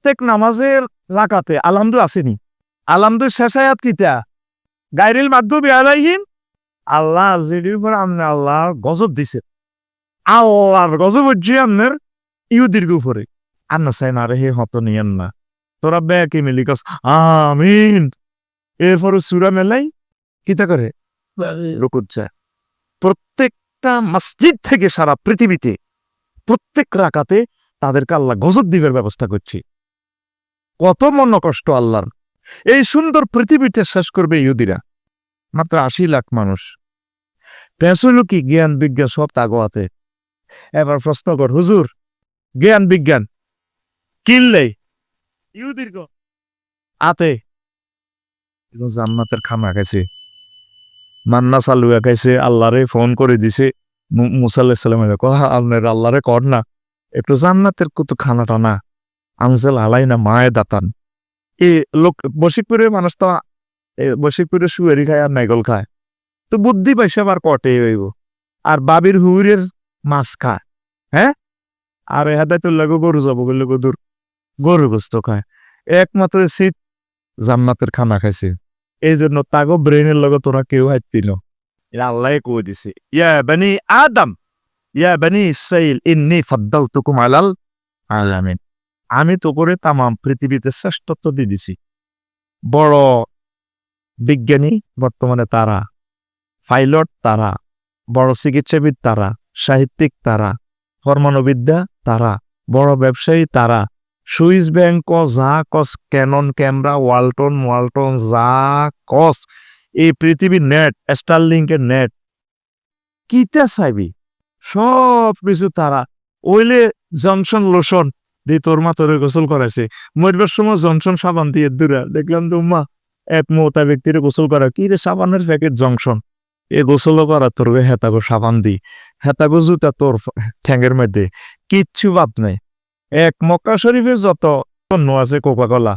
প্রত্যেক নামাজের রাকাতে আলহামদু আসেনি, আলহামদু শেষ আয়াত কিতা গায়রিল মাগদুবি আলাইহিম, আল্লাহ যেটির উপর আপনি আল্লাহ গজব দিছে, আল্লাহর গজব হচ্ছে আপনার ইহুদির উপরে। আন্না চাই না রে হে হত নিয়েন না, তোরা ব্যাকে মিলি কস আমিন। এরপরে সূরা মেলাই কিতা করে রুকুত যায়। প্রত্যেকটা মসজিদ থেকে সারা পৃথিবীতে প্রত্যেক রাকাতে তাদেরকে আল্লাহ গজব দিবের ব্যবস্থা করছি। কত মন কষ্ট আল্লাহর। এই সুন্দর পৃথিবীতে শেষ করবে ইহুদিরা, মাত্র ৮০ লাখ মানুষ। পেঁচল কি জ্ঞান বিজ্ঞান সব তাগোয়াতে। এবার প্রশ্ন কর হুজুর, জ্ঞান বিজ্ঞান কিনলে ইহুদির আতে জান্নাতের খানা খাইছে, মান্না চালুয়া খাইছে, আল্লাহরে ফোন করে দিছে। মুসা আলাইহিস সালামের আপনার আল্লাহরে কর না একটু জান্নাতের কত খানা টানা আনজেল আলাই না মায়ে দাতান। এই লোক বশিকপুরের মানুষ তো বশিকপুরের সুয়েরি খায় আর নাইগল খায়, তো বুদ্ধি পাইছে আবার কটে হইব। আর বাবির হুইরের মাছ খায়, হ্যাঁ, আর হেদায়তুল্লাহ গরু যাবো বললে গরু গোস্ত খায়। একমাত্র শীত জান্নাতের খানা খাইছে। এই জন্য তাগো ব্রেনের লগে তোরা কেউ হাইতিল, আল্লাহ কই দিছে ইয়া বানি আদম ইয়া বানি ইসরাইল ইন্নী ফাদ্দালতুকুম আলাল আলামিন, আমি তো করে তামাম পৃথিবীতে শ্রেষ্ঠত্ব দিয়ে দিছি। বড় বিজ্ঞানী বর্তমানে তারা, পাইলট তারা, বড় চিকিৎসাবিদ তারা, সাহিত্যিক তারা, পরমাণুবিদ্যা তারা, বড় ব্যবসায়ী তারা, সুইস ব্যাংক যা কস, ক্যানন ক্যামেরা, ওয়ালটন যা কস, এই পৃথিবীর নেট, স্টারলিংকের নেট কিতা চাইবি সব কিছু তারা। ওইলে জনসন লোশন দিয়ে তোর মা তোরে গোসল করাইছে, মরবার সময় জনসন সাবান দিয়ে দূরা দেখলাম তো মা এক মোটা ব্যক্তির গোসল করা, কি রে সাবানের প্যাকেট জংশন, এ গোসল করা তোর হেতাগো সাবান দি, হেতাগো জুতা তোর ঠ্যাঙ্গের মধ্যে, কিচ্ছু বাদ নাই। এক মক্কা শরীফের যত পণ্য আছে কোকা কোলা,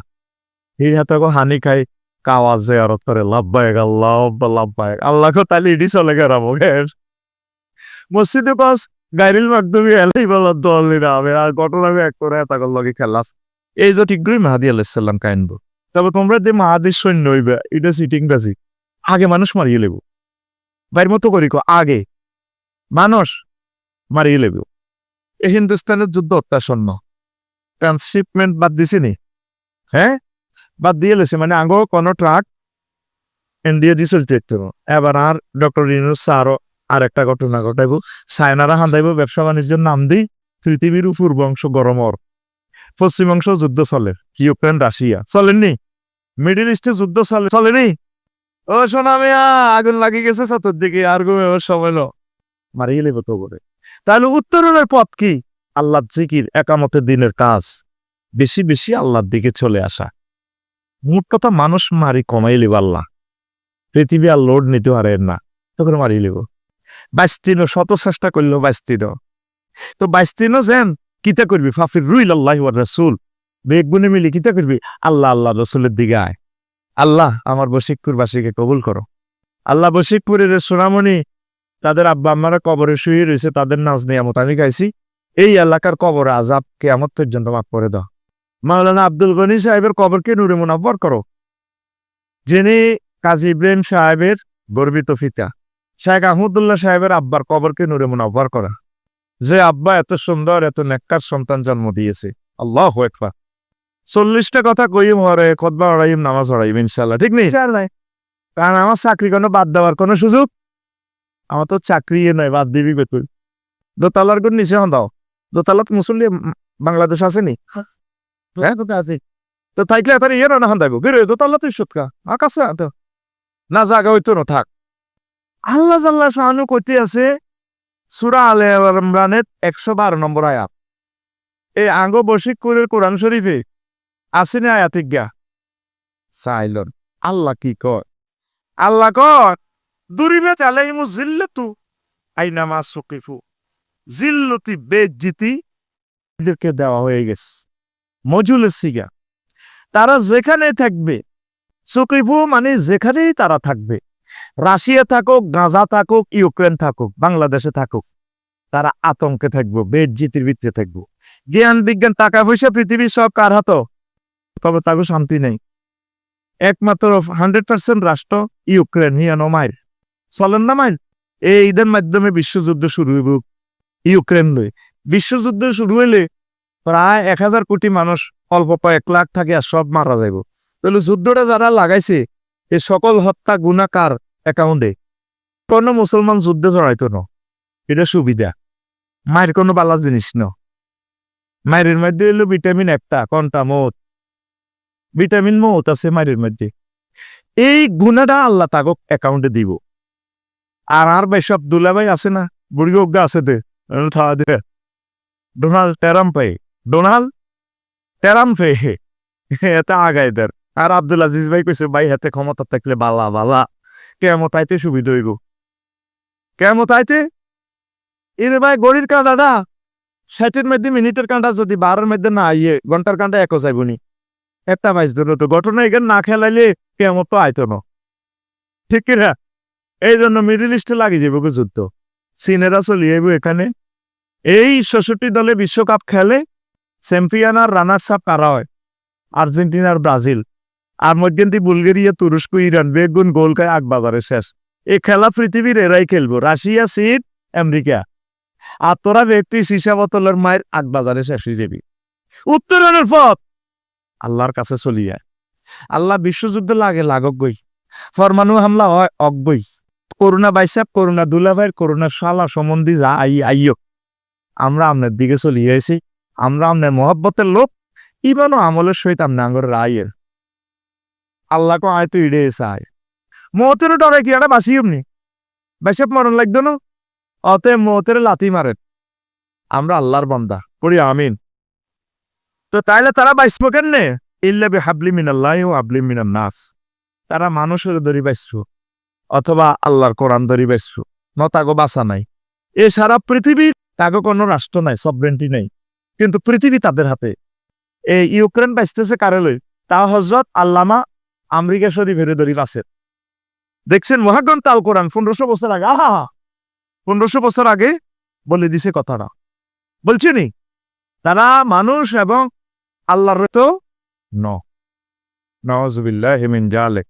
এই হেতাগো হানি খাই কাওয়া জিয়ারত করে লাভবায়ক আল্লাহ লাভবায়ক আল্লাহকে তাহলে ইডি চলে গেরাবো। মসজিদে পাস গাইরিল মাকদুমি এলাই বলা দলিরা হবে আর ঘটনা এক করে হেতাগর লগে খেলাস। এই যে ঠিকই মাহাদি আলাইহিস সালাম কাইনবো, তবে তোমরা যে মাহাদির সৈন্য হইবে এটা সিটিং বাজি, আগে মানুষ মারিয়ে লেব বাইর মতো করি আগে মানুষ মারিয়ে লেব। এই হিন্দুস্তানের যুদ্ধ অত্যাসন্ন, ট্রান্সশিপমেন্ট বাদ দিছে নি, হ্যাঁ বাদ দিয়ে লেছে, মানে আগে কোনো ট্রাক ইন্ডিয়া দিয়ে চলতে দেখতে। এবার আর ডক্টর ইউনূস আরো আর একটা ঘটনা ঘটাইব, চায়নারা হান্দাইব ব্যবসা বাণিজ্যের নাম দিই পৃথিবীর পূর্ব অংশ গরমর, পশ্চিম অংশ যুদ্ধ চলে, ইউক্রেন রাশিয়া চলেননি, মিডিল ইস্টে যুদ্ধ চলেনি। ও সোনা মেয়া আগুন লাগি গেছে সাতের দিকে, আর সময় মারিয়ে লেব তো করে। তাহলে উত্তরণের পথ কি? আল্লাহ জিকির, একামতের দিনের কাজ, বেশি বেশি আল্লাহর দিকে চলে আসা। মোট কথা মানুষ মারি কমাই লেব আল্লাহ, পৃথিবী আর লোড নিতে পারেন না, তখন মারিয়ে লেব। বাইস্তিনো শত চেষ্টা করলো বাইস্তিনো, তো বাইস্তিনো যেন কিতা করবি ফাফির রুইল আল্লাহ রাসূল, বেগুনে মিলি কিতা করবি আল্লাহ আল্লাহ রসুলের দিকে আয়। আল্লাহ আমার বশিকপুরবাসীকে কবুল করো। আল্লাহ বশিকপুরের সোনামণি তাদের আব্বা আম্মারা কবরে শুয়ে রয়েছে, তাদের নাজ নিয়ামত আমি গাইছি, এই এলাকার কবরে আযাব কিয়ামত পর্যন্ত মাফ করে দাও। মাওলানা আব্দুল গনি সাহেবের কবরকে নূরে মুনাব্বর করো, যিনি কাজী ইব্রাহিম সাহেবের গর্বিত পিতা। শেখ আহমদুল্লাহ সাহেবের আব্বার কবরকে নূরে মুনাব্বর করা, যে আব্বা এত সুন্দর এত নেককার সন্তান জন্ম দিয়েছে। আল্লাহু আকবার। 40টা কথা কইম হরে খুতবা পড়াইম, নামাজ পড়াইম ইনশাআল্লাহ, ঠিক নেই? কারণ আমার চাকরি কোনো বাদ দেওয়ার কোনো সুযোগ, আমার তো চাকরি নয় বাদ দিবি বেতুল। দোতলার কোন নিচে দাও, দোতলাত মুসল্লি বাংলাদেশ আসেনি, হ্যাঁ আছে তো থাকলে তার ইয়ে না হান্দাইব বেরো দোতলা তুই সুৎকা আকাশে না জায়গা হইতো না থাক। আল্লাহ জাল্লাহ শাহানু কইতে আছে সূরা আলে ইমরানের 112 নম্বর আয়াত, এই আঙ্গ বশিকপুরের কোরআন শরীফে আসেনি আয়াতিক গা সাইলন। আল্লাহ কি কর? আল্লাহ কর দুরিবে আলাইহিমু জিল্লাতু আইনামা সুকিফু, জিল্লতি বেজ্জিতি এদেরকে দেওয়া হয়ে গেছে মজুলের সিগা, তারা যেখানে থাকবে, সুকিফু মানে যেখানেই তারা থাকবে, রাশিয়া থাকুক, গাজা থাকুক, ইউক্রেন থাকুক, বাংলাদেশে থাকুক, তারা আতঙ্কে থাকবো, বেজ্জিতির ভিতরে থাকবো। জ্ঞান বিজ্ঞান টাকা পয়সা পৃথিবীর সব কার হাত? তবে তাকে শান্তি নেই। একমাত্র 100% রাষ্ট্র ইউক্রেন হিয়ানো মাইল চলেন না মাইল। এই ঈদের মাধ্যমে বিশ্বযুদ্ধ শুরু হইব ইউক্রেন লই। বিশ্বযুদ্ধ শুরু হইলে প্রায় 1000 কোটি মানুষ, অল্প 1 লাখ থাকে আর সব মারা যাইব। তাহলে যুদ্ধটা যারা লাগাইছে এই সকল হত্যা গুণাকার অ্যাকাউন্টে কোন মুসলমান যুদ্ধে জড়াইতো না। এটা সুবিধা। মায়ের কোনো বালা জিনিস ন। মায়ের মধ্যে হইলো ভিটামিন একটা কোনটা মত, ভিটামিন মত আছে মায়ের মধ্যে। এই গুণাটা আল্লাহ তাকে অ্যাকাউন্টে দিব। আর ভাই সব দুলাভাই আছে না, বুড়ি অজ্ঞা আছে দে থাওয়া দে ডোনাল্ড টেরাম্পে এতে আগাইদের। আর আব্দুল আজিজ ভাই কইছে ভাই হাতে ক্ষমতা থাকলে বালা বালা কেমত আইতে সুবিধা হইব। কেমত আইতে এর ভাই গড়ির কাঁটাটা 60-এর মধ্যে মিনিটের কাঁটা যদি 12-এর মধ্যে না আইয়ে ঘন্টার কাঁটা একও যাইবনি। একটা বাইশ ধরো তো ঘটনা এখানে না খেলাইলে কেমন তো আইতো না, ঠিক কিনা? এই জন্য মিডল ইস্টে লাগিয়ে যাবো যুদ্ধ। চীনেরা চলিয়ে এখানে। এই 66 দলে বিশ্বকাপ খেলে, চ্যাম্পিয়ন আর রানার্স আপ কারা হয়? আর্জেন্টিনার ব্রাজিল। আর মধ্যে বুলগেরিয়া, তুরস্ক, ইরান বেগুন গোল খায় আগবাজারে শেষ। এই খেলা পৃথিবীর এরাই খেলবো, রাশিয়া, চীন, আমেরিকা। আর তোরা ব্যক্তি সীসা বোতলের মায়ের আগবাজারে শেষ হয়ে যাবি। উত্তরণের পথ আল্লাহর কাছে চলিয়া। আল্লাহ বিশ্বযুদ্ধ লাগে লাগক গই, ফরমানু হামলা হয় অগবই। করোনা বাইসাব, করোনা দুলাভাইয়ের, করোনা শালা সম্বন্ধী যা আইয়ক। আমরা আপনার দিকে চলিয়ে আইছি। আমরা আপনার মহব্বতের লোক, ইবানো আমলের সহিত আপনি আঙ্গর রায়ের। আল্লাহকে আয়তো ইড়ে চায় মতেরও ডরে কি একটা বাসি এমনি বাইসাব মরণ লাগতো না। অতএব মতের লাথি মারেন। আমরা আল্লাহর বান্দা পড়ি আমিন। তো তাইলে তারা বাইসবো কেনে? ইল্লা বিহাবলি মিনাল্লাহি ওয়া হাবলি মিনান নাস। তারা মানুষের দড়ি বাইসছো অথবা আল্লাহর কোরআন দড়ি বাইসছো, নতাগো বাসা নাই। এ সারা পৃথিবীর তাগো কোনো রাষ্ট্র নাই, সবরেন্টি নাই, কিন্তু পৃথিবী তাদের হাতে। এই ইউক্রেন বাইসতেছে কারেলই, তা হযরত আল্লামা আমেরিকা শরীফের দড়ি বাসের। দেখছেন মহাগ্রন্থ আল কোরআন 1500 বছর আগে, 1500 বছর আগে বলে দিছে কথাটা। বলছিনি তারা মানুষ এবং আল্লাহর তো নওয়াজুবিল্লাহি মিন জালিক।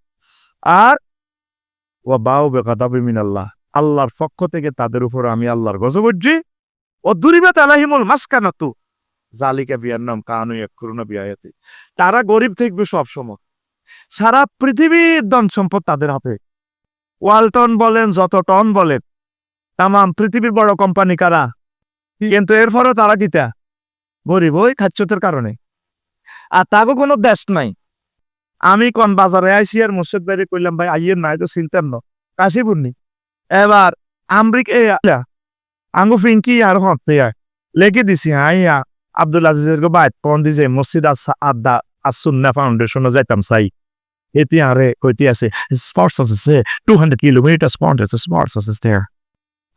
আর ওয়া বাউ বিগাদাবি মিনাল্লাহ, আল্লাহর পক্ষ থেকে তাদের উপর আমি আল্লাহর গজব হচ্ছি। ও দুরিবাত আলাইহিমুল মাসকানাতু জালিকা বিয়ান্নাম কানু ইয়াকফুরুনা বিআয়াতি। তারা গরিব থাকবে সব সময়। সারা পৃথিবীর ধন সম্পদ তাদের হাতে। ওয়ালটন বলেন, যত টন বলেন, তাম পৃথিবীর বড় কোম্পানি কারা, কিন্তু এরপরও তারা কিতা গরিব ওই খাচ্ছতের কারণে। আর তাকে কোনো দেশ নাই। আমি কোন বাজারে আইসি আর মুর্শিদ বাইরে কইলাম ভাই আইয়ের নাই তো চিন্তার ন কাশিপুরনি। এবার আমেরিকা আঙ্গু ফিঙ্কি আর হতে লেগে দিছি আইয়া আব্দুল আজিজের বাইত কোন দিছে মসজিদ আদা আসুন্না ফাউন্ডেশন যাইতাম চাই। এটি আরে কইতে আছে স্পোর্টস আছে 200 কিলোমিটার স্পোর্টস আছে there।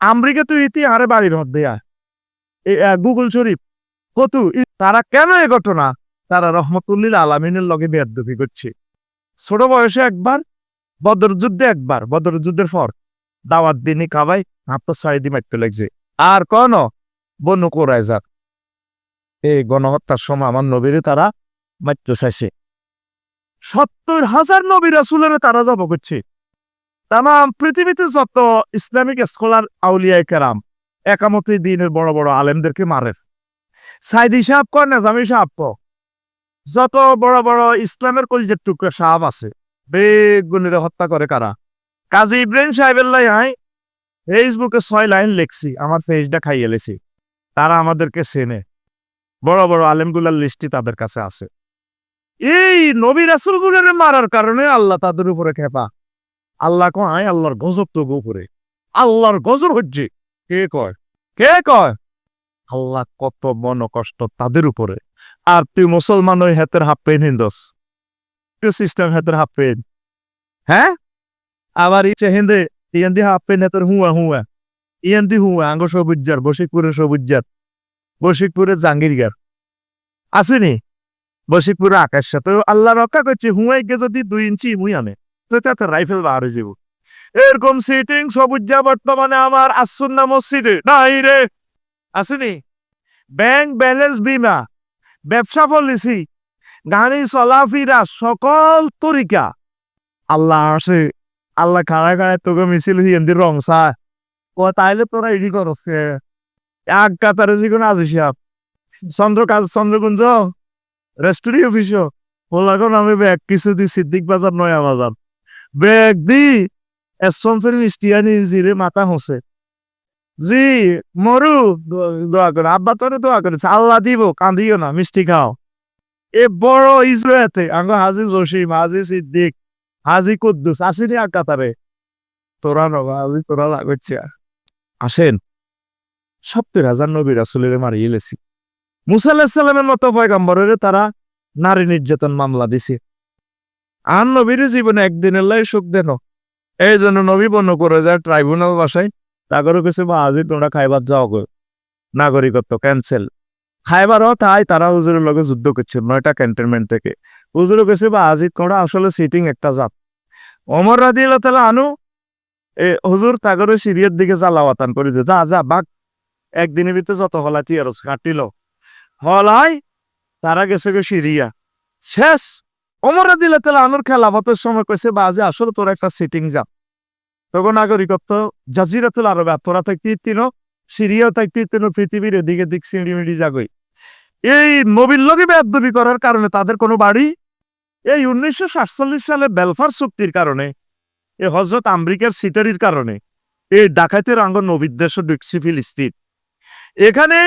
আমেরিকা তো এটি আরে বাড়ির মধ্যে গুগল শরীফ কত। তারা কেন এ ঘটনা? তারা রহমতুল্লিল আলামিনের লগে বেয়াদবি করছে। ছোট বয়সে একবার, বদর যুদ্ধে একবার, বদর যুদ্ধের পর দাওয়াত দিনই খাবাই আপনার 6 দিন মারতে লাগছে। আর কোন বনু কোরায় যাক এই গণহত্যার সময় আমার নবীরে তারা মারতে চাইছে। 70,000 নবী রাসূলের তারা জব করছে। তামাম পৃথিবীতে যত ইসলামিক স্কলার আউলিয়ায়ে কেরাম একামতে দিনের বড় বড় আলেমদেরকে মারে। সাইদি সাহেব কর না জামি সাহেব যত বড় বড় ইসলামের কলিজের টুকরা সাহাব আছে বেগুনিরে হত্যা করে কারা? কাজী ইব্রাহিম সাহেবের লাই ফেসবুকে 6 লাইন লেখছি, আমার ফেসটা খাইয়ে লেছি। তারা আমাদেরকে চেনে, বড় বড় আলেমগুলার লিস্টি তাদের কাছে আছে। এই নবী রাসূলগুলোর মারার কারণে আল্লাহ তাদের উপরে খেপা। আল্লাহ কয় আল্লাহর গজব তো উপরে, আল্লাহর গজব হচ্ছে। কে কয়? আল্লাহ কত মন কষ্ট তাদের উপরে। আর তুই মুসলমান ওই হাতের হাফ পেন হিন্দস সিস্টেম হাতের হাফ পেন, হ্যাঁ আবার ইচ্ছে হিন্দে ইয়ান্দি হাফ পেন হাতের হুয়া ইয়ান্দি হুয়া আঙ্গ সবুজ্জার বশিকপুরের সবুজ্জার, বশিকপুরের জাহাঙ্গীরগার আসেনি, বশিকপুরে আকাশ সাথে আল্লাহ রক্ষা করছে। হুয়াই গে যদি 2 ইঞ্চি মুই আনে তো তাতে রাইফেল বার হয়ে যাব। এরকম সিটিং সবুজ্জা বর্তমানে আমার আসুন্না মসজিদে নাই রে, আসেনি। ব্যাংক ব্যালেন্স বিমা, ব্যবসা পলিসি, গাড়ি চলাফেরা সকল তরিকা আল্লাহ আসে। আল্লাহ খাড়ায় খাড়ায় তোকে মিছিল হিন্দির রং চায় ও তাইলে তোরা এডি করছে এক কাতারে যেগুলো আজি সাপ চন্দ্রকুঞ্জ রেস্টুরি অফিসও ওলাগন আমি ব্যাগ কিছু দি সিদ্দিক বাজার নয়া বাজার ব্যাগ দি এসপন্সর মিষ্টিয়ানি জিরে মাথা হোসে জি মরু দোয়া করে আব্বা তোরে দোয়া করেছে আল্লাহ দিব কান্দিও না মিষ্টি খাও এ বড় ইসরায়েতে আঙ্গ হাজি জসিম হাজি সিদ্দিক হাজি কুদ্দুস আসেনি এক কাতারে তোরা নবা হাজি তোরা লাগছে আসেন 70,000 নবী রাসূলের মারিয়ে লেছি মুসা আলাইহিস সালামের মতো পয়গম্বরের তারা নারী নির্যাতন মামলা দিছে আর নবীর জীবনে একদিনের লাই সুখ দেন এই জন্য নবী বন্য করে যায় ট্রাইব্যুনাল বাসায় তাগরও কিছু বা আজি তোমরা খাইবার যাও গো নাগরিকত্ব ক্যান্সেল খাইবারও তাই তারা হুজুরের লগে যুদ্ধ করছে 9টা ক্যান্টনমেন্ট থেকে হুজুরও গেছে বা আজি তোমরা আসলে সিটিং একটা জাত ওমর রাদিয়াল্লাহু তাআলা আনু এ হুজুর তাগরের সিরিয়ার দিকে জ্বালাওয়াতান করে যে যা যা বাঘ একদিনের ভিতরে যত হলাতি আর কাটিল হলাই তারা গেছে গে সিরিয়া শেষ ওমর রাদিয়াল্লাহু তাআলা আনুর খেলাফতের সময় কইছে বাজে আসলে তোর একটা সিটিং যা তখন নাগরিকত্ব জাজিরাতুল আরবে তোরা থাকতে তিনো সিরিয়াও থাকতে তিনো পৃথিবীর এদিকে দিক সিঁড়িমিড়ি জাগই এই নবীর লগে বেয়াদবি করার কারণে তাদের কোনো বাড়ি এই 1947 সালে বেলফার চুক্তির কারণে এই হযরত আমেরিকার সিটারির কারণে এই ডাকাতের আঙ্গ নবীর দেশ ঢুকছে ফিলিস্তিন এখানে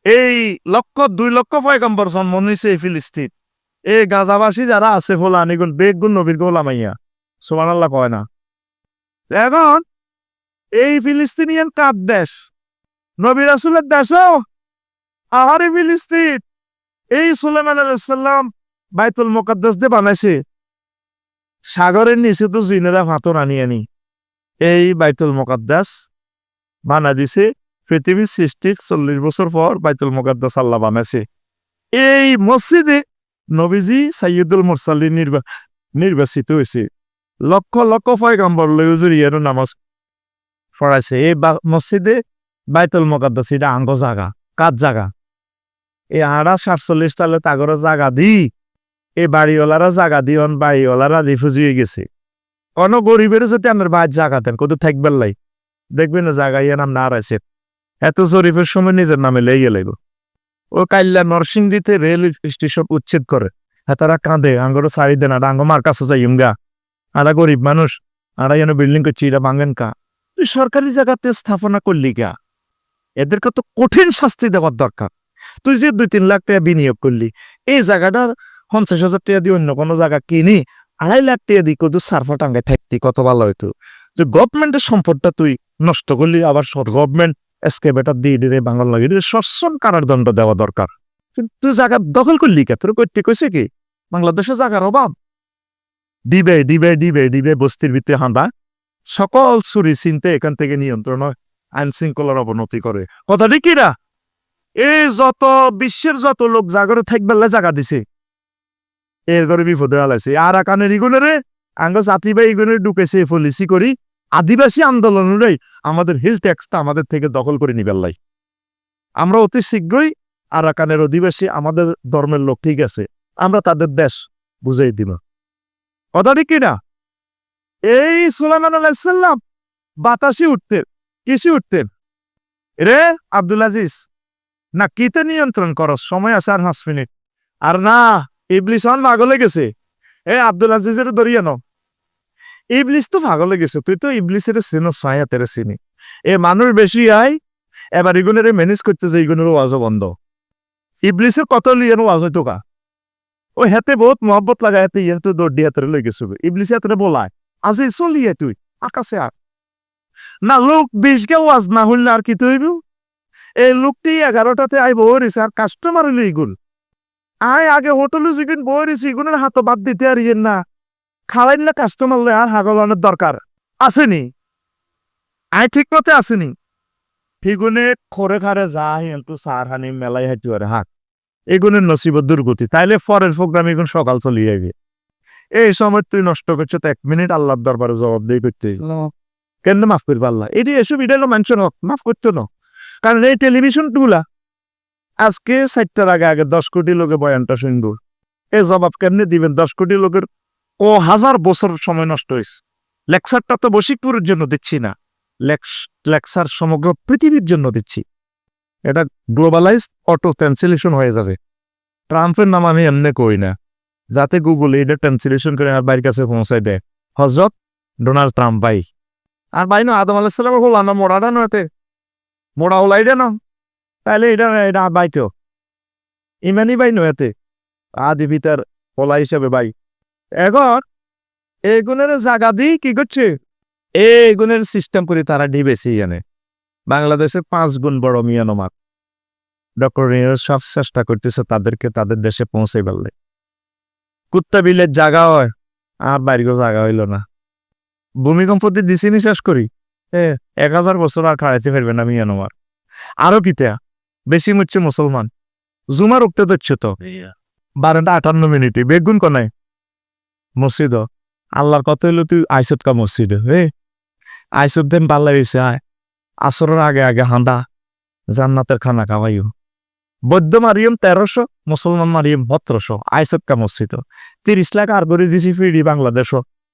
এই 2 লক্ষ পয়গম্বর জন্ম নিয়েছে এই ফিলিস্তিন এই গাজাবাসী যারা আছে ফোলানিগুন বেগুন নবীর গোলামাইয়া সুবহানাল্লাহ কয় না এখন এই ফিলিস্তিনিয়ান কার দেশ নবী রাসূলের দেশও আহারে ফিলিস্তিন এই সুলাইমান আলাইহিস সালাম বাইতুল মুকাদ্দাস দিয়ে বানাইছে সাগরের নিচে তো জিনেরা পাথর আনি এই বাইতুল মুকাদ্দাস বানা দিছে পৃথিবীর সৃষ্টির 40 বছর পর বাইতুল মুকাদ্দাস আল্লাহ বানাইছে এই মসজিদে নবীজি সাইয়্যিদুল মুরসালিন নির্বাচিত হয়েছে লক্ষ লক্ষ পয়গম্বর লইজুরিয়ার নামাজ পড়াইছে এই মসজিদে বাইতুল মুকাদ্দাস এটা আঙ্গ জায়গা কাজ জায়গা এই 47 সালে তাগর জায়গা দি এই বাড়িওয়ালারা জায়গা দিয়ন বাড়িওয়ালারা রিফিউজি হয়ে গেছে কোন গরিবের যদি আমার বাইর জায়গা দেন কত থাকবার লাই দেখবেন না জায়গা ইয়ে নাম না আছে এত জরিফের সময় নিজের নামে লেগে লাগবে ও কাইল্লা নরসিংদীতে রেল স্টেশন উচ্ছেদ করে হ্যাঁ তারা কাঁদে আঙ্গরও সারি দেন আর আঙ্গ মার কাছে যাই গা আরা গরিব মানুষ আরা যেন বিল্ডিং করছি এটা ভাঙেন কা তুই সরকারি জায়গাতে স্থাপনা করলি গা এদেরকে তো কঠিন শাস্তি দেওয়ার দরকার তুই যে 2-3 লাখ টাকা বিনিয়োগ করলি এই জায়গাটা 50,000 টাকা দিয়ে অন্য কোনো জায়গা কিনি 2.5 লাখ টাকা দিয়ে কত সার্ফা টাঙ্গায় থাকতি কত ভালো হইতো যে গভর্নমেন্টের সম্পদটা তুই নষ্ট করলি আবার গভর্নমেন্ট এসকেভেটার দিয়ে দিলে বাংলা লাগে সশ্রম কারাদণ্ড দেওয়া দরকার তুই জায়গা দখল করলি কে তোর করতে কইছে কি বাংলাদেশে জায়গার অভাব দিবে দিবে দিবে দিবে বস্তির ভিতরে হাঁদা সকল চুরি চিনতে এখান থেকে নিয়ন্ত্রণ হয় আইন শৃঙ্খলার অবনতি করে কথা ঠিক কিনা এই যত বিশ্বের যত লোক জাগরে থাকবেলা জায়গা দিছে এর ঘরে বিপদে আলাইছে আর আকানের ইগুনের আঙ্গ জাতি বা ইগুনের ঢুকেছে পলিসি করি আদিবাসী আন্দোলনেরই আমাদের হিল ট্যাক্সটা আমাদের থেকে দখল করে নিবার লাই আমরা অতি শীঘ্রই আরাকানের অধিবাসী আমাদের ধর্মের লোক ঠিক আছে আমরা তাদের দেশ বুঝাই দিব কথা ঠিক কিনা এই সুলাইমান আলাইহিস সালাম বাতাসে উঠতেন কিসে উঠতেন রে আব্দুল আজিজ না কিতে নিয়ন্ত্রণ করো সময় আছে আর 5 মিনিট আর না ইবলিস পাগলে গেছে এ আব্দুল আজিজের দরিয়া ন ইবলিস তো পাগলে গেছে তুই তো ইবলিসের চিনো ছায়া তেরে চিনি এ মানুষ বেশি আয় এবার ইগুনের ম্যানেজ করতে যে ইগুনের ওয়াজও বন্ধ ইবলিসের কত লিয়ানো ওয়াজ হইতো কা ও হেতে বহুত মহব্বত লাগায় হেতে ইয়ে তো দৌড় দিয়ে লই গেছে ইবলিস হাতে বলায় আজি চলিয়ে তুই আকাশে আর না লোক 20 কে ওয়াজ না হইলে আর কি তৈব এই লোকটি 11টাতে আই বহরিছে আর কাস্টমার হইলে ইগুল আয় আগে হোটেলে যেদিন বহরিছে ইগুনের হাত বাদ দিতে আর ইয়েন না খাওয়াইন না কাস্টমার লে আর হাগলানোর দরকার আসেনি আয় ঠিক মতে আসেনি ফিগুনে খরে খারে যায় কিন্তু সার হানি মেলাই হাইটু আর হাক এগুনের নসিবত দুর্গতি তাইলে পরের প্রোগ্রাম এগুন সকাল চলিয়ে যাবে এই সময় তুই নষ্ট করছো তো 1 মিনিট আল্লাহর দরবারে জবাব দিয়ে করতে কেন মাফ করবে আল্লাহ এটি এসব এটা হলো মানুষের হক মাফ করতো না কারণ এই টেলিভিশন টুলা আজকে 4টার আগে 10 কোটি লোকে বয়ানটা শুনবো এ জবাব কেমনে দিবেন? 10 কোটি লোকের ও হাজার বছর সময় নষ্ট হয়েছে। লেকচারটা তো বশিকপুরের জন্য দিচ্ছি না, লেকচার সমগ্র পৃথিবীর জন্য দিচ্ছি। এটা গ্লোবালাইজ অটো ট্রান্সলেশন হয়ে যাবে। ট্রাম্পের নাম আমি এমনি কই না, যাতে গুগল এটা ট্রান্সলেশন করে আমার বাড়ির কাছে পৌঁছায় দেয়, হজরত ডোনাল্ড ট্রাম্প ভাই। আর ভাই না আদম আলাহিসাল্লামের হল না, মোড়াটা নয়তে মোড়া হল এটা না, তাইলে এটা ভাই কেউ ইমানি ভাই নয়তে আদি পিতার হলা হিসাবে ভাই। এখন এগুনের জায়গা দিয়ে কি করছে, এগুনের সিস্টেম করে তারা ডিবেছি জানে। বাংলাদেশের 5 গুণ বড় মিয়ানমার। ডক্টর রিয়াজ সব চেষ্টা করতেছে তাদেরকে তাদের দেশে পৌঁছে পারলে। কুত্তা বিলের জায়গা হয় আর বাইরেও জায়গা হইল না। ভূমিকম্প দিয়ে দিছি নি শেষ করি 1000 বছর আর খাড়াইতে ফেরবে না মিয়ানমার। আরো কিতা বেশি মুচ্ছে মুসলমান জুমার উঠতে দিচ্ছে তো 12:58 বেগুন কনায় মসজিদ। আল্লাহর কত হইলো তুই আইসত কা মসজিদ আইসত দেন পাল্লা হয়েছে আয় আসরের আগে আগে হাঁদা জান্নাতের খানা খাওয়াইও। বৌদ্ধ মারিয়ম 1300, মুসলমান মারিয়ম 1700। আইসত কা মসজিদ 30 লাখ আর করে দিছি ফিরি বাংলাদেশ।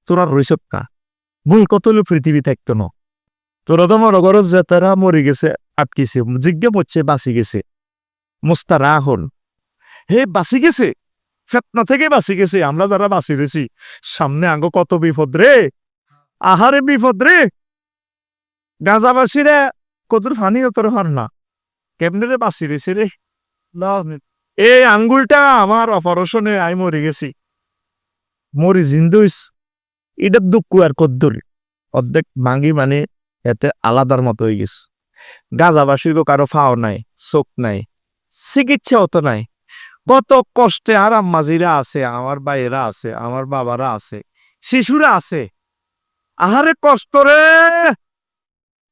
তোরা রইসত কা মূল কত হইলো পৃথিবী থাকতো না। তোরা তো মনে করো যে তারা মরে গেছে আটকিছে, জিজ্ঞা পড়ছে বাঁচি গেছে। মুস্তারা হল হে বাঁচি গেছে, ফেতনা থেকে বাঁচি গেছে। আমরা যারা বাঁচি গেছি সামনে আঙ্গ কত বিপদ রে, আহারে বিপদ রে। গাঁজাবাসীরা কতর ফানি তোর হার না কেমনে রে বাঁচি গেছে রে। এই আঙ্গুলটা আমার অপারেশনে আমি মরে গেছি, মরি জিন্দুইস। এটা দুঃখ আর কদ্দুর অর্ধেক ভাঙ্গি মানে এতে আলাদার মতো হয়ে গেছে। গাঁজাবাসীর কারো ফাও নাই, চোখ নাই, চিকিৎসাও তো নাই। কত কষ্টে আর আম্মাজিরা আছে, আমার ভাইয়েরা আছে, আমার বাবারা আছে, শিশুরা আছে। আহারে কষ্ট রে।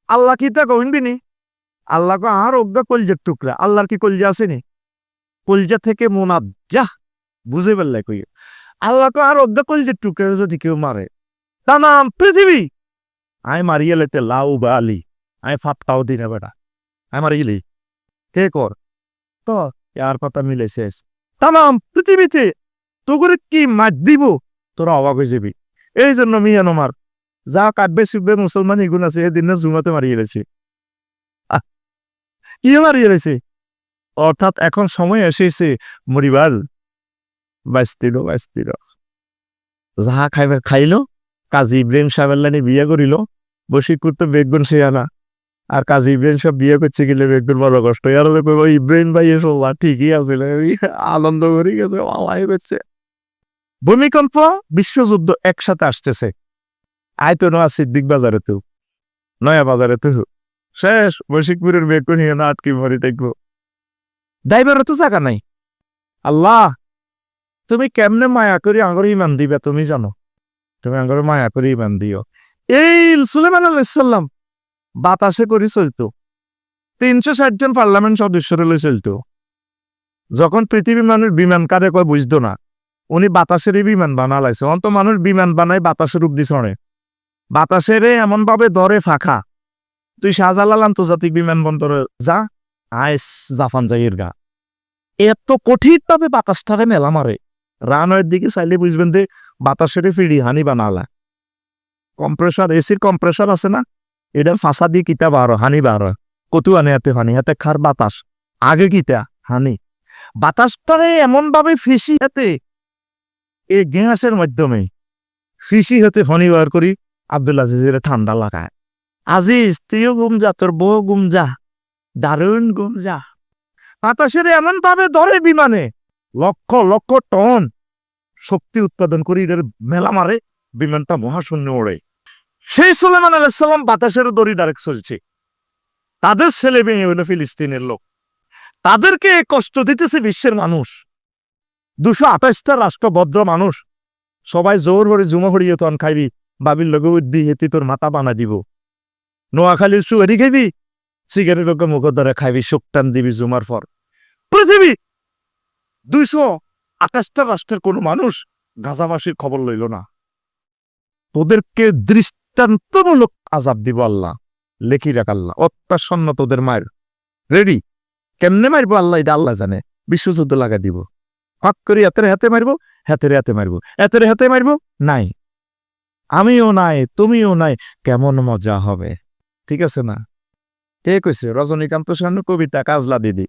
আল্লাহ কি তা কইনবিনি? আল্লাহ আর অজ্ঞা কলজের টুকরা। আল্লাহর কি কলজা আসেনি? কলজা থেকে মোনাদ যা বুঝে ফেললে কই। আল্লাহ আর অজ্ঞা কলজের টুকরা যদি কেউ মারে তামাম পৃথিবী আয় মারিয়ে লেতে লাউ বা আলি আয় ফাটটাও দিনে বেটা আয় মারিলি কে কর তো আর কথা মিলে শেষ। তামাম পৃথিবীতে তো করে কি মার দিব তোরা অবাক হয়ে যাবি। এই জন্য মিয়ানমার যা কাব্যে শিখবে মুসলমান এগুন আছে এদিনের জুমাতে মারিয়ে গেছে। কি মারিয়ে গেছে? অর্থাৎ এখন সময় এসেছে মরিবার বাইস্তিল যাহা খাইবে খাইল। কাজী ইব্রাহিম সাহেবাল্লানি বিয়ে করিল, বশিকপুর তো বেগুন সে আনা। আর কাজী ইব্রাহিম সব বিয়ে করছে গেলে বেগুন বড় কষ্ট। আর ইব্রাহিম ভাই এসব ঠিকই আছে, আনন্দ করে গেছে, আল্লাহ করছে। ভূমিকম্প বিশ্বযুদ্ধ একসাথে আসতেছে। আয়তো নয়া সিদ্দিক বাজারে তো নয়া বাজারে তো শেষ। বশিকপুরের বেগুন হিয়ে না আটকি মরি দেখবো। দাইবারও তো জায়গা নাই। আল্লাহ তুমি কেমনে মায়া করি আঙ্গর ইমান দিবে তুমি জানো। তুমি আঙ্গর মায়া করি ইমান দিও। এই সুলেমান আলাইহিস সালাম বাতাসে করে চলতো, 360 জন পার্লামেন্ট সদস্যরে লই চলতো। যখন পৃথিবীর মানুষ বিমান কারে কয় বুঝতো না, উনি বাতাসেরই বিমান বানালাইছে। অন্ত মানুষ বিমান বানায় বাতাসের রূপ দিয়ে চড়ে, বাতাসের এমন ভাবে ধরে ফাঁকা। তুই শাহজালাল আন্তর্জাতিক বিমানবন্দরে যা, আইস জাপান যাইয়ের গা। এত কঠিন ভাবে বাতাসটারে মেলা মারে। রানওয়ের দিকে চাইলে বুঝবেন যে বাতাসের ফিরি হানি বানালা। কম্প্রেসার, এসির কম্প্রেসার আছে না, এটার ফাঁসা দিয়ে কিতা বার হানি বার কতু আনে হাতে হানি হাতে খার বাতাস আগে কিতা হানি। বাতাসটারে এমন ভাবে ফিসি হাতে এই গ্যাসের মাধ্যমে ফিসি হতে ফনি বার করি আব্দুল আজিজের ঠান্ডা লাগায়। আজিজ তুইও গুম যা, তোর বউ গুম যা, দারুণ গুম যা। বাতাসের এমন ভাবে ধরে বিমানে লক্ষ লক্ষ টন শক্তি উৎপাদন করি এটার মেলা মারে, বিমানটা মহাশূন্য ওড়ে। সেই সুলেমান আলাইহিস সালাম বাতাসের দড়ি ডাইরেক্ট চলছে। তাদের ছেলে মেয়ে হইল ফিলিস্তিনের লোক, তাদেরকে কষ্ট দিতেছে বিশ্বের মানুষ। 228টা রাষ্ট্র ভদ্র মানুষ সবাই জোর করে জুমা হরিয়ে তন খাইবি, বাবির লগে উদ্দি হেতি তোর মাথা বানা দিব। নোয়াখালীর সুয়ারি খাইবি, সিগারের লোকে মুখ ধরে খাইবি, শোকটান দিবি জুমার পর। পৃথিবী 228টা রাষ্ট্রের কোন মানুষ গাজাবাসীর খবর লইল না। তোদেরকে দৃষ্টান্তমূলক আযাব দিব আল্লাহ, লেখি রাখ আল্লাহ। অত্যাসন্ন তোদের মায়ের রেডি। কেমনে মারবো আল্লাহ, এটা আল্লাহ জানে। বিশ্বযুদ্ধ লাগা দিব। হক করে হাতের হাতে মারবো, হাতের হাতে মারবো, হাতের হাতে মারবো, নাই আমিও নাই তুমিও নাই, কেমন মজা হবে। ঠিক আছে না? কে কইছে? রজনীকান্ত সান্নু, কবিতা কাজলা দিদি।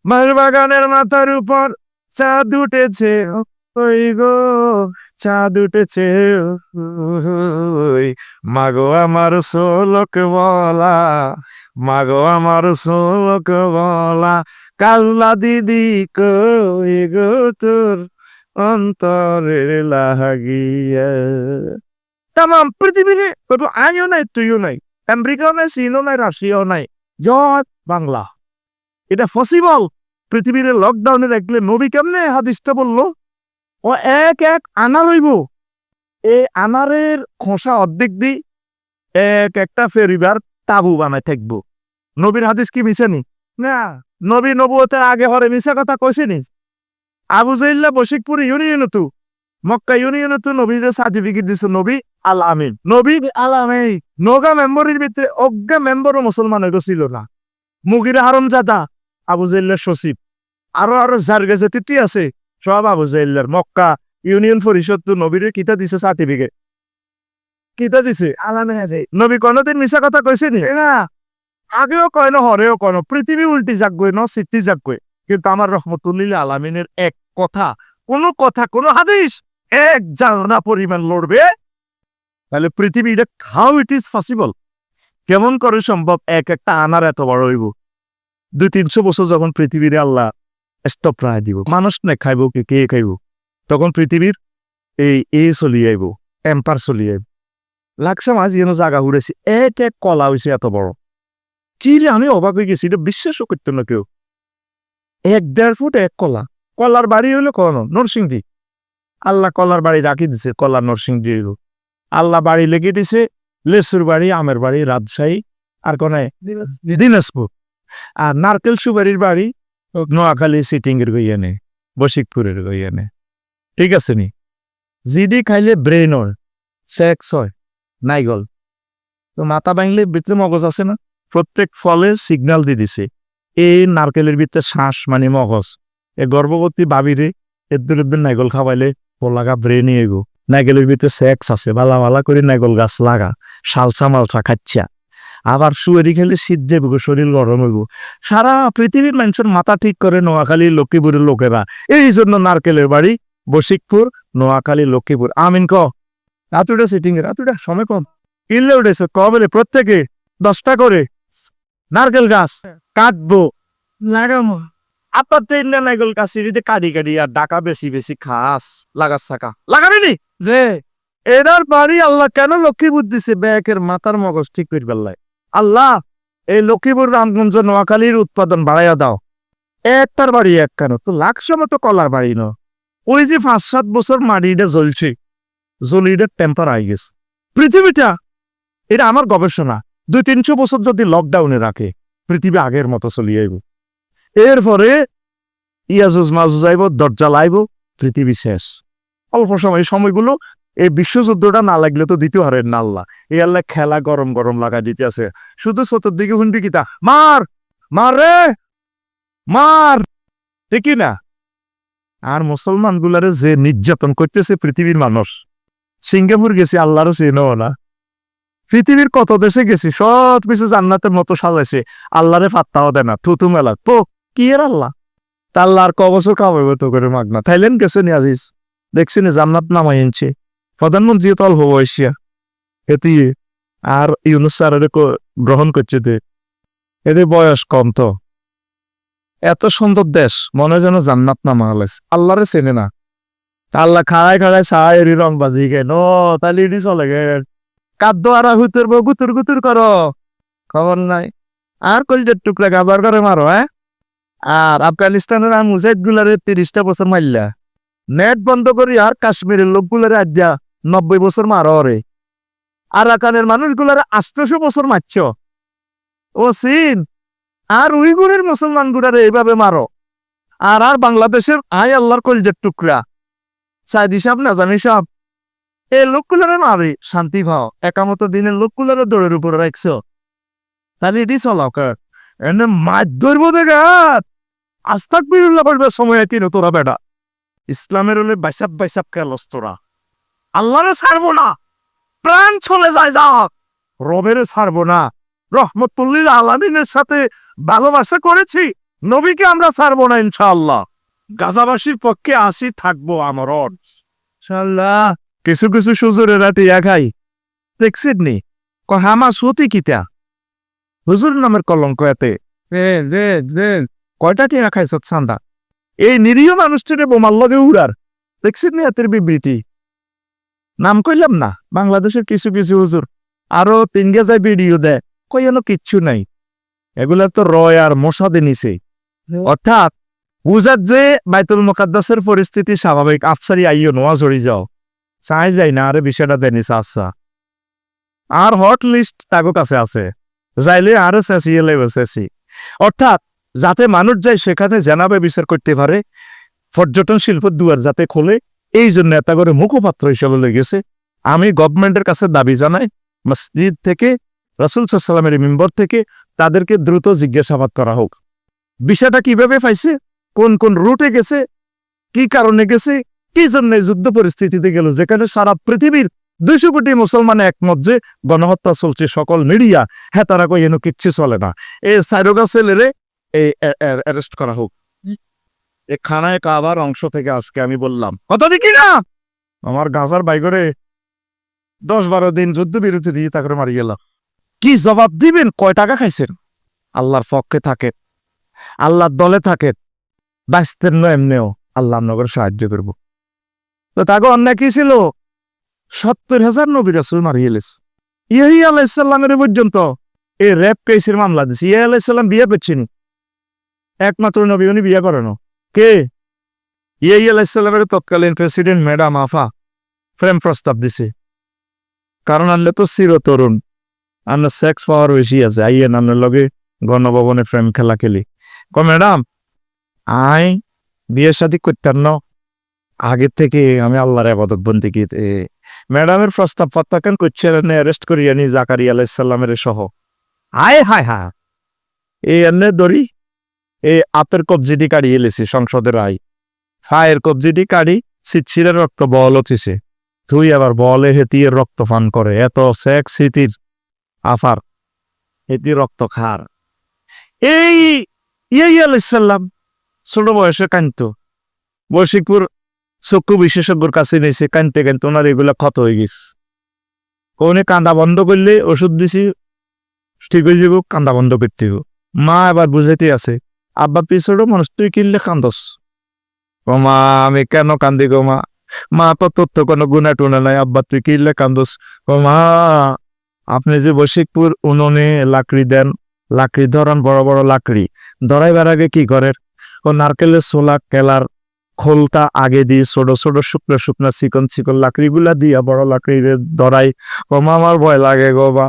মার বাগানের মাথার উপর চাঁদ উঠেছে, ওই গো চাঁদ উঠেছে, ওই মাগো আমার সোলক বলা, মাগো আমার সোলক বলা, কাজলা দিদি কই গো তোর অন্তরের লাগিয়া। তামাম পৃথিবীতে আইও নাই তুইও নাই, আমেরিকাও নাই, চীনও নাই, রাশিয়াও নাই, জয় বাংলা। এটা পসিবল। পৃথিবীর লকডাউনে দেখলে নবী কেমনে হাদিসটা বললো, ও এক এক আনা লইব, এই আনারের খোসা অর্ধেক দি এক একটা ফেরিবার তাবু বানাই থাকবো। নবীর হাদিস কি মিশানি না? নবী নবুয়তের আগে হরে মিশা কথা কইছেনি? আবু জাইল্লা বশিকপুর ইউনিয়ন তু, মক্কা ইউনিয়ন তু নবীর সার্টিফিকেট দিছে নবী আল আমিন, নবী আল আমিন। নগা মেম্বরের ভিতরে অজ্ঞা মেম্বরও মুসলমানের ছিল না। মুগির হারম জাদা আবু জাইল্লার সচিব, আরো জার্গে যে তিতি আছে সব আবু জাইল্লার। মক্কা ইউনিয়ন পরিষদ তো নবীর কিতা দিছে সার্টিফিকেট, কিতা দিছে আলামে আছে। নবী কোনদিন মিশা কথা কইছে নি না? আগেও কয় না, হরেও কয় না, পৃথিবী উল্টি যাকবে ন সিদ্ধি যাকবে, কিন্তু আমার রহমতুল্লিল আলামিনের এক কথা, কোন হাদিস এক জানা পরিমাণ লড়বে। তাহলে পৃথিবী, এটা হাউ ইট ইজ পসিবল, কেমন করে সম্ভব এক একটা আনার এত বড় হইব? 200-300 বছর যখন পৃথিবীর আল্লাহ স্টপ রায় দিব, মানুষ না খাইব, কে খাইব, তখন পৃথিবীর এই চলি আইব, এম্পার চলি আইব। লাগছে মাঝ যেন জায়গা ঘুরেছি, এক এক কলা হয়েছে এত বড়। কি রে, আমি অবাক হয়ে গেছি, এটা বিশ্বাসও করতো না কেউ। 1-1.5 ফুট এক কলা। কলার বাড়ি হইলো কোন নরসিংদী, আল্লাহ কলার বাড়ি রাখি দিছে, কলা নরসিংদী হইল। আল্লাহ বাড়ি লেগে দিছে লেসুর বাড়ি, আমের বাড়ি রাজশাহী, আর কোন দিনাজপুর। আর নারকেল সুবারির বাড়ি নোয়াখালী সিটিং এর গইয়ানে, বশিকপুরের গইয়ানে। ঠিক আছে নি? জিডি খাইলে ব্রেন হয়, সেক্স হয়, নাইগল তো মাথা ভাঙলে ভিতরে মগজ আছে না? প্রত্যেক ফলে সিগন্যাল দিয়ে দিছে। এই নারকেলের ভিতরে শ্বাস মানে মগজ, এ গর্ভবতী বাবিরে এদ্দুর নাইগল খাওয়াইলে পোলাগা ব্রেন এগো। নাইগলের ভিতরে সেক্স আছে, ভালা ভালা করে নাইগল গাছ লাগা, সালসা মালসা খাচ্ছা। আবার শুয়েরি খেলে শীত যাবো, শরীর গরম হইব। সারা পৃথিবীর মানুষের মাথা ঠিক করে নোয়াখালী লক্ষ্মীপুরের লোকেরা। এই জন্য নারকেলের বাড়ি বশিকপুর, নোয়াখালী, লক্ষ্মীপুর। আমিন ক রাতুটা সিটিং এর রাতুটা সময় কম কিনলে উঠেছে কবলে প্রত্যেকে 10টা করে নারকেল গাছ কাটবো, লাগাবো। আপনার তো ইন্ডিয়া নাইগল গাছ কাটি কাটি আর ডাকা বেশি বেশি খাস লাগাস চাকা লাগাবি নি রে। এনার বাড়ি আল্লাহ কেন লক্ষ্মীপুর দিছে? ব্যাকের মাথার মগজ ঠিক করে বেলায় আল্লাহ এই লক্ষ্মীপুর, রামগঞ্জ, নোয়াখালীর উৎপাদন বাড়াইয়া দাও। একটার বাড়ি এক কেন তো লাখশো মতো কলার বাড়ি ন। ওই যে 5-7 বছর মাটিটা জ্বলছে, জ্বলিটা টেম্পার আই গেছে পৃথিবীটা। এটা আমার গবেষণা। 200-300 বছর যদি লকডাউনে রাখে, পৃথিবী আগের মতো চলিয়ে আইব। এরপরে ইয়াজুজ মাজুজ আইব, দরজা লাইব, পৃথিবী শেষ। অল্প সময়গুলো এই বিশ্বযুদ্ধটা না লাগলে তো দ্বিতীয় হারের না আল্লাহ। এই আল্লাহ খেলা গরম গরম লাগাই দিতে আছে। শুধু চতুর্দিকে শুনবি কিতা, মার মার রে মার, দেখি না? আর মুসলমান গুলারে যে নির্যাতন করতেছে পৃথিবীর মানুষ। সিঙ্গাপুর গেছি, আল্লাহরও চেনও না। পৃথিবীর কত দেশে গেছি, সব কিছু জান্নাতের মতো সাজাইছে, আল্লাহরে পাত্তাও দেয় না, থুতু মেলা। তো কি এর আল্লাহ? তা আল্লাহ আর কবছর খাওয়াইব তো করে মাগনা। থাইল্যান্ড গেছে নি আজিজ, দেখছি না জান্নাত নামাই এনেছে প্রধানমন্ত্রী, তো অল্প বয়সিয়া এটি। আর ইউনুস স্যারের গ্রহণ করছে, এদের বয়স কম। তো এত সুন্দর দেশ, মনে যেন জান্নাত নামা হলেছে। আল্লাহরে চেনে না। তা আল্লাহ খাড়ায় খাড়ায় চায় এরি রং বাজি গে ন, তাহলে এটি চলে গে কাদ্য আর হুতুর গুতুর গুতুর করো, খবর নাই। আর কলজের টুকরা গাবার করে মারো। হ্যাঁ, আর আফগানিস্তানের মুজাহিদ গুলারে 30টা বছর মারলা, নেট বন্ধ করি। আর কাশ্মীরের লোকগুলারে আজ্ঞা 90 বছর মারো রে। আরাকানের মানুষগুলারে 800 বছর মারছ ও চীন। আর উইগুরের মুসলমান গুলারে এইভাবে মারো। আর আর বাংলাদেশের আয় আল্লাহর কলজের টুকরা সাইদি সাহেব, না জানি সাহেব, এই লোকগুলারে মারি শান্তি ভাও। একামত দিনের লোকগুলারে দৌড়ের উপরে রাখছ, তাহলে এটি চলাও কার এনে মাছ ধরবো দেখাত আস্তাক বিরুল্লাহ করবে সময় কিনো তোরা বেটা। ইসলামের হলে বাইসাব বাইসাব খেলস্তরা আল্লাহরে ছাড়বো না, প্রাণ চলে যায় যাক, রবেরে ছাড়বো না। রহমতুল্লিল আলামিনের সাথে ভালোবাসা করেছি, নবীকে আমরা ছাড়বো না ইনশাআল্লাহ। গাজাবাসীর পক্ষে আসি থাকবো আমার ইনশাআল্লাহ। কিছু কিছু সুজুরেরা টিয়া খাই দেখছেন নি, হামা সতী কিতা হুজুর নামের কলঙ্ক এতে কয়টা টিয়া খাইছ চান্দা, এই নিরীহ মানুষটিরে বোমার লগে উড়ার দেখছেন নি এতের বিবৃতি। নাম কইলাম না, বাংলাদেশের কিছু কিছু হুজুর আরো 3 গেজায় ভিডিও দেয়, কইনো কিচ্ছু নাই, এগুলা তো রয় আর মশাদে নিছে। অর্থাৎ বুঝার যে বাইতুল মুকাদ্দাসের পরিস্থিতি স্বাভাবিক, আফসারি আইও নোয়া জড়ি যাও চাই যাই না, আরে বিষয়টা দেনিস আচ্ছা। আর হট লিস্ট তাগো কাছে আছে, যাইলে আরো চেঁচিয়ে লেবে চেঁচি। অর্থাৎ যাতে মানুষ যায় সেখানে জানাবে বিচার করতে পারে, পর্যটন শিল্প দুয়ার যাতে খোলে, এই জন্য এত করে মুখপাত্র হিসেবে লেগেছে। আমি গভর্নমেন্টের কাছে দাবি জানাই, মসজিদ থেকে রাসূল সাল্লাল্লাহু আলাইহি ওয়াসাল্লামের মিম্বর থেকে তাদেরকে দ্রুত জিজ্ঞাসাবাদ করা হোক, বিষয়টা কিভাবে পাইছে, কোন কোন রুটে গেছে, কি কারণে গেছে, কি জন্য যুদ্ধ পরিস্থিতিতে গেল, যেখানে সারা পৃথিবীর 200 কোটি মুসলমান একমত যে গণহত্যা চলছে, সকল মিডিয়া হ্যাঁ তারা কই এনো কিচ্ছু চলে না, এই সাইরোগা ছেলেরে অ্যারেস্ট করা হোক। এ খানায় কাবার অংশ থেকে আজকে আমি বললাম কথা দেখি না, আমার গাজার বাইগরে 10-12 দিন যুদ্ধ বিরতি দিয়ে তাকে মারি গেলাম। কি জবাব দিবেন, কয় টাকা খাইছেন? আল্লাহর পক্ষে থাকে, আল্লাহর দলে থাকে, বাঁচতেন না এমনিও আল্লাহ নগর সাহায্য করবো। তো তাকে অন্যায় কি ছিল, 70,000 নবী রাসূল মারিয়ে গেছে। ইয়াহি আলাইহিসসালামের পর্যন্ত এই রেপ কেসের মামলা দিছে। ইয়া আলাইহিসসালাম বিয়ে পেয়েছেন, একমাত্র নবী উনি বিয়ে করেন কে? ইয়াহি আলাইহিসসালামের তৎকালীন প্রেসিডেন্ট ম্যাডাম আফা প্রেম প্রস্তাব দিছে, কারণ আনলে তো চিরতরুণ, আন্না সেক্স পাওয়ার বেশি আছে, আইয়েন আন্নার লগে গণভবনে প্রেম খেলা খেলি। ম্যাডাম আই বিয়ে শাদী করতেন না, আগে থেকে আমি আল্লাহর ইবাদত বন্দেগী। ম্যাডামের প্রস্তাব প্রত্যাখ্যান করছিলেন, অ্যারেস্ট করিয়া নি জাকারিয়া আলাইহিস সালামের সহ। হায় হায় হায়, এই এনে দড়ি এই আতের কবজিটি কাড়িয়ে লেছি সংসদের আই, ফায়ের কবজিটি কাড়ি ছিটছিরের রক্ত বল হচ্ছে, তুই আবার বলে হেতিয়ে রক্ত পান করে, এত সেক্স হিতির আফার হেতি রক্ত খার। এই ইয়াহি আলাইহিস সালাম ছোট বয়সে কান্ত, বৈশিকপুর চক্ষু বিশেষজ্ঞর কাছে নিয়েছে, কানতে কানতে ওনার এগুলা ক্ষত হয়ে গেছে। কোনে কান্দা বন্ধ করলে ওষুধ দিছি ঠিক হয়ে যাব, কান্দা বন্ধ করতে হবে। মা এবার বুঝাইতে আছে, আব্বা পিছড়ো মানুষ তুই কিনলে কান্দস। ও মা আমি কেন কান্দি গো মা, মা তো তোর তো কোনো গুণা টুনা নাই, আব্বা তুই কিনলে কান্দস। ও মা আপনি যে বৈশিকপুর উনুনে লাকড়ি দেন, লাকড়ি ধরান, বড় বড় লাকড়ি ধরাইবার আগে কি করেন, ও নারকেলের ছোলা কেলার খোলটা আগে দিয়ে ছোট ছোট শুকনো শুকনো চিকন চিকন লাকড়িগুলা দিয়া বড় লাকড়ি ধরাই। ও মা আমার ভয় লাগে গো মা,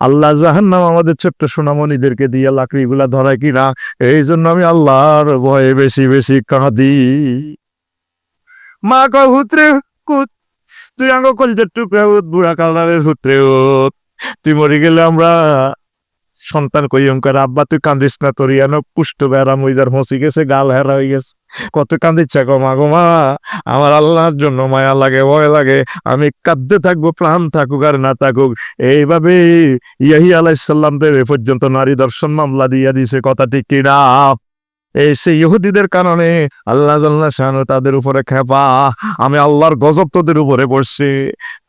আল্লাহ জাহান্নাম আমাদের ছোট্ট সোনামণিদেরকে দিয়া লাকড়িগুলা ধরায় কিনা, এই জন্য আমি আল্লাহর ভয়ে বেশি বেশি কাঁদি। মা কয় হুতরে কুত, তুই আঙ্গ কলজের টুকরা হুত, বুড়া কালারের হুতরে হুত, তুই মরে গেলে আমরা সন্তান কইম করে, আব্বা তুই কান্দিস না, তোর ইয়ানো পুষ্ট বেড়া মইদার হসি গেছে, গাল হেরা হয়ে গেছে, কত কান্দিচ্ছে গো মা, গো মা আমার আল্লাহর জন্য মায়া লাগে, ভয় লাগে, আমি কাঁদতে থাকবো প্রাণ থাকুক আর না থাকুক। এইভাবে ইয়াহি আলাইহিস সালাম এ পর্যন্ত নারী দর্শন মামলা দিয়া দিছে, কথা ঠিক কিনা? এই সেই ইহুদিদের কারণে আল্লাহ জাল্লা শানু তাদের উপরে খেপা, আমি আল্লাহর গজব তোদের উপরে পড়ছে।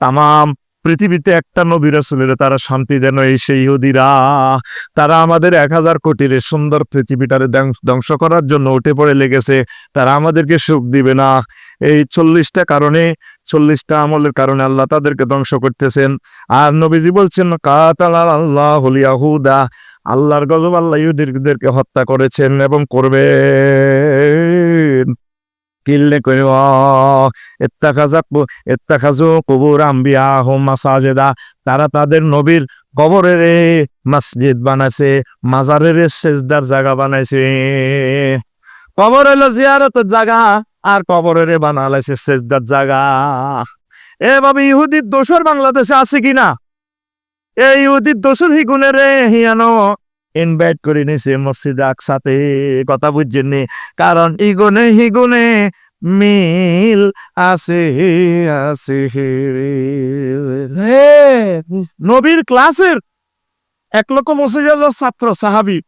তামাম পৃথিবীতে একটা নবী রাসূলের তারা শান্তি দেন, এই সেই ইহুদিরা, তারা আমাদের 1000 কোটির সুন্দর পৃথিবীটারে ধ্বংস করার জন্য উঠে পড়ে লেগেছে, তারা আমাদেরকে সুখ দিবে না। এই 40টা কারণে, 40টা আমলের কারণে আল্লাহ তাদেরকে ধ্বংস করতেছেন। আর নবীজি বলছেন কাতালা আল্লাহুল ইয়াহুদা, আল্লাহর গজব আল্লাহ ইহুদিদেরকে হত্যা করেছেন এবং করবেন। কিল্লে কই ইত্তাখাযু কুবুর আম্বিয়াহুম মাসাজিদা, তারা তাদের নবীর কবরের মসজিদ বানাইছে, মাজারের সেজদার জায়গা বানাইছে। কবর হলো জিয়ারতের জায়গা, আর কবরের বানালাইছে সেজদার জায়গা। এভাবে ইহুদির দোসর বাংলাদেশে আছে কিনা? এই ইহুদির দোসর হিগুনে রে হিয়ানো ইনভাইট করে নিছে মসজিদ আকসাতে, কথা বুঝছেন নি? কারণ ইগুনে হিগুনে মিল আছে আছে নবীর ক্লাসের 1,80,000 ছাত্র সাহাবী,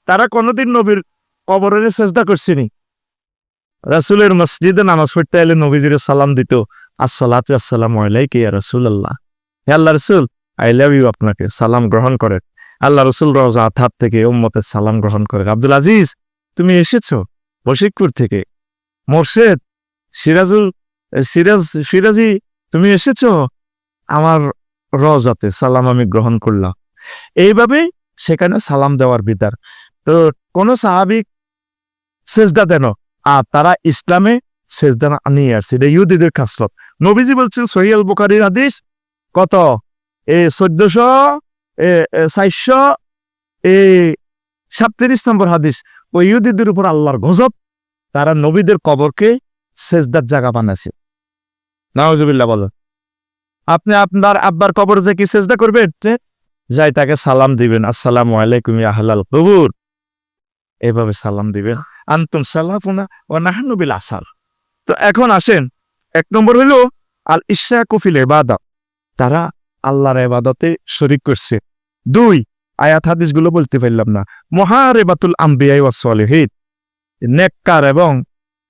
তারা কোনোদিন নবীর কবরের সেজদা করছেনি। রাসূলের মসজিদে নামাজ পড়তে এলে নবীজির সালাম দিত, আসসালাতু আসসালামু আলাইকা ইয়া রাসূলুল্লাহ, হে আল্লাহ রাসূল, আই লাভ ইউ, আপনাকে সালাম গ্রহণ করেন। আল্লাহ রাসূল রওজা আতহার থেকে উম্মতের সালাম গ্রহণ করে। আব্দুল আজিজ, তুমি এসেছো বশিকপুর থেকে। মোর্শেদ সিরাজি, তুমি এসেছো আমার রওজাতে, সালাম আমি গ্রহণ করলাম। এইভাবে সেখানে সালাম দেওয়ার বিধান। তো কোন সাহাবিক সেজদা দেন, আর তারা ইসলামে সেজদা নিয়ে আসছে, এটা ইহুদিদের খাসলত। নবীজি বলছেন সহিহ আল বুখারীর হাদিস কত 1437 নম্বর হাদিস, ওই ইহুদিদের উপর আল্লাহর গজব, তারা নবীদের কবরকে সেজদার জায়গা বানাইছে। নাউজুবিল্লাহ বলো। আপনি আপনার আব্বার কবর যে কি সেজদা করবেন, যাই তাকে সালাম দিবেন, আসসালামু আলাইকুম ইয়া আহলাল কুবুর, এভাবে সালাম দিবেন, আনতুম সালাফুনা ওয়া নাহনু বিল আসার। তো এখন আসেন, 1 নম্বর হলো আল ইশরাকু ফিল ইবাদা, তারা আল্লাহর ইবাদতে শরীক করছে। 2, আয়াত হাদিসগুলো বলতে পারলাম না, মুহারিবাতুল আমবিয়া ওয়াস সলিহিন, নেককার এবং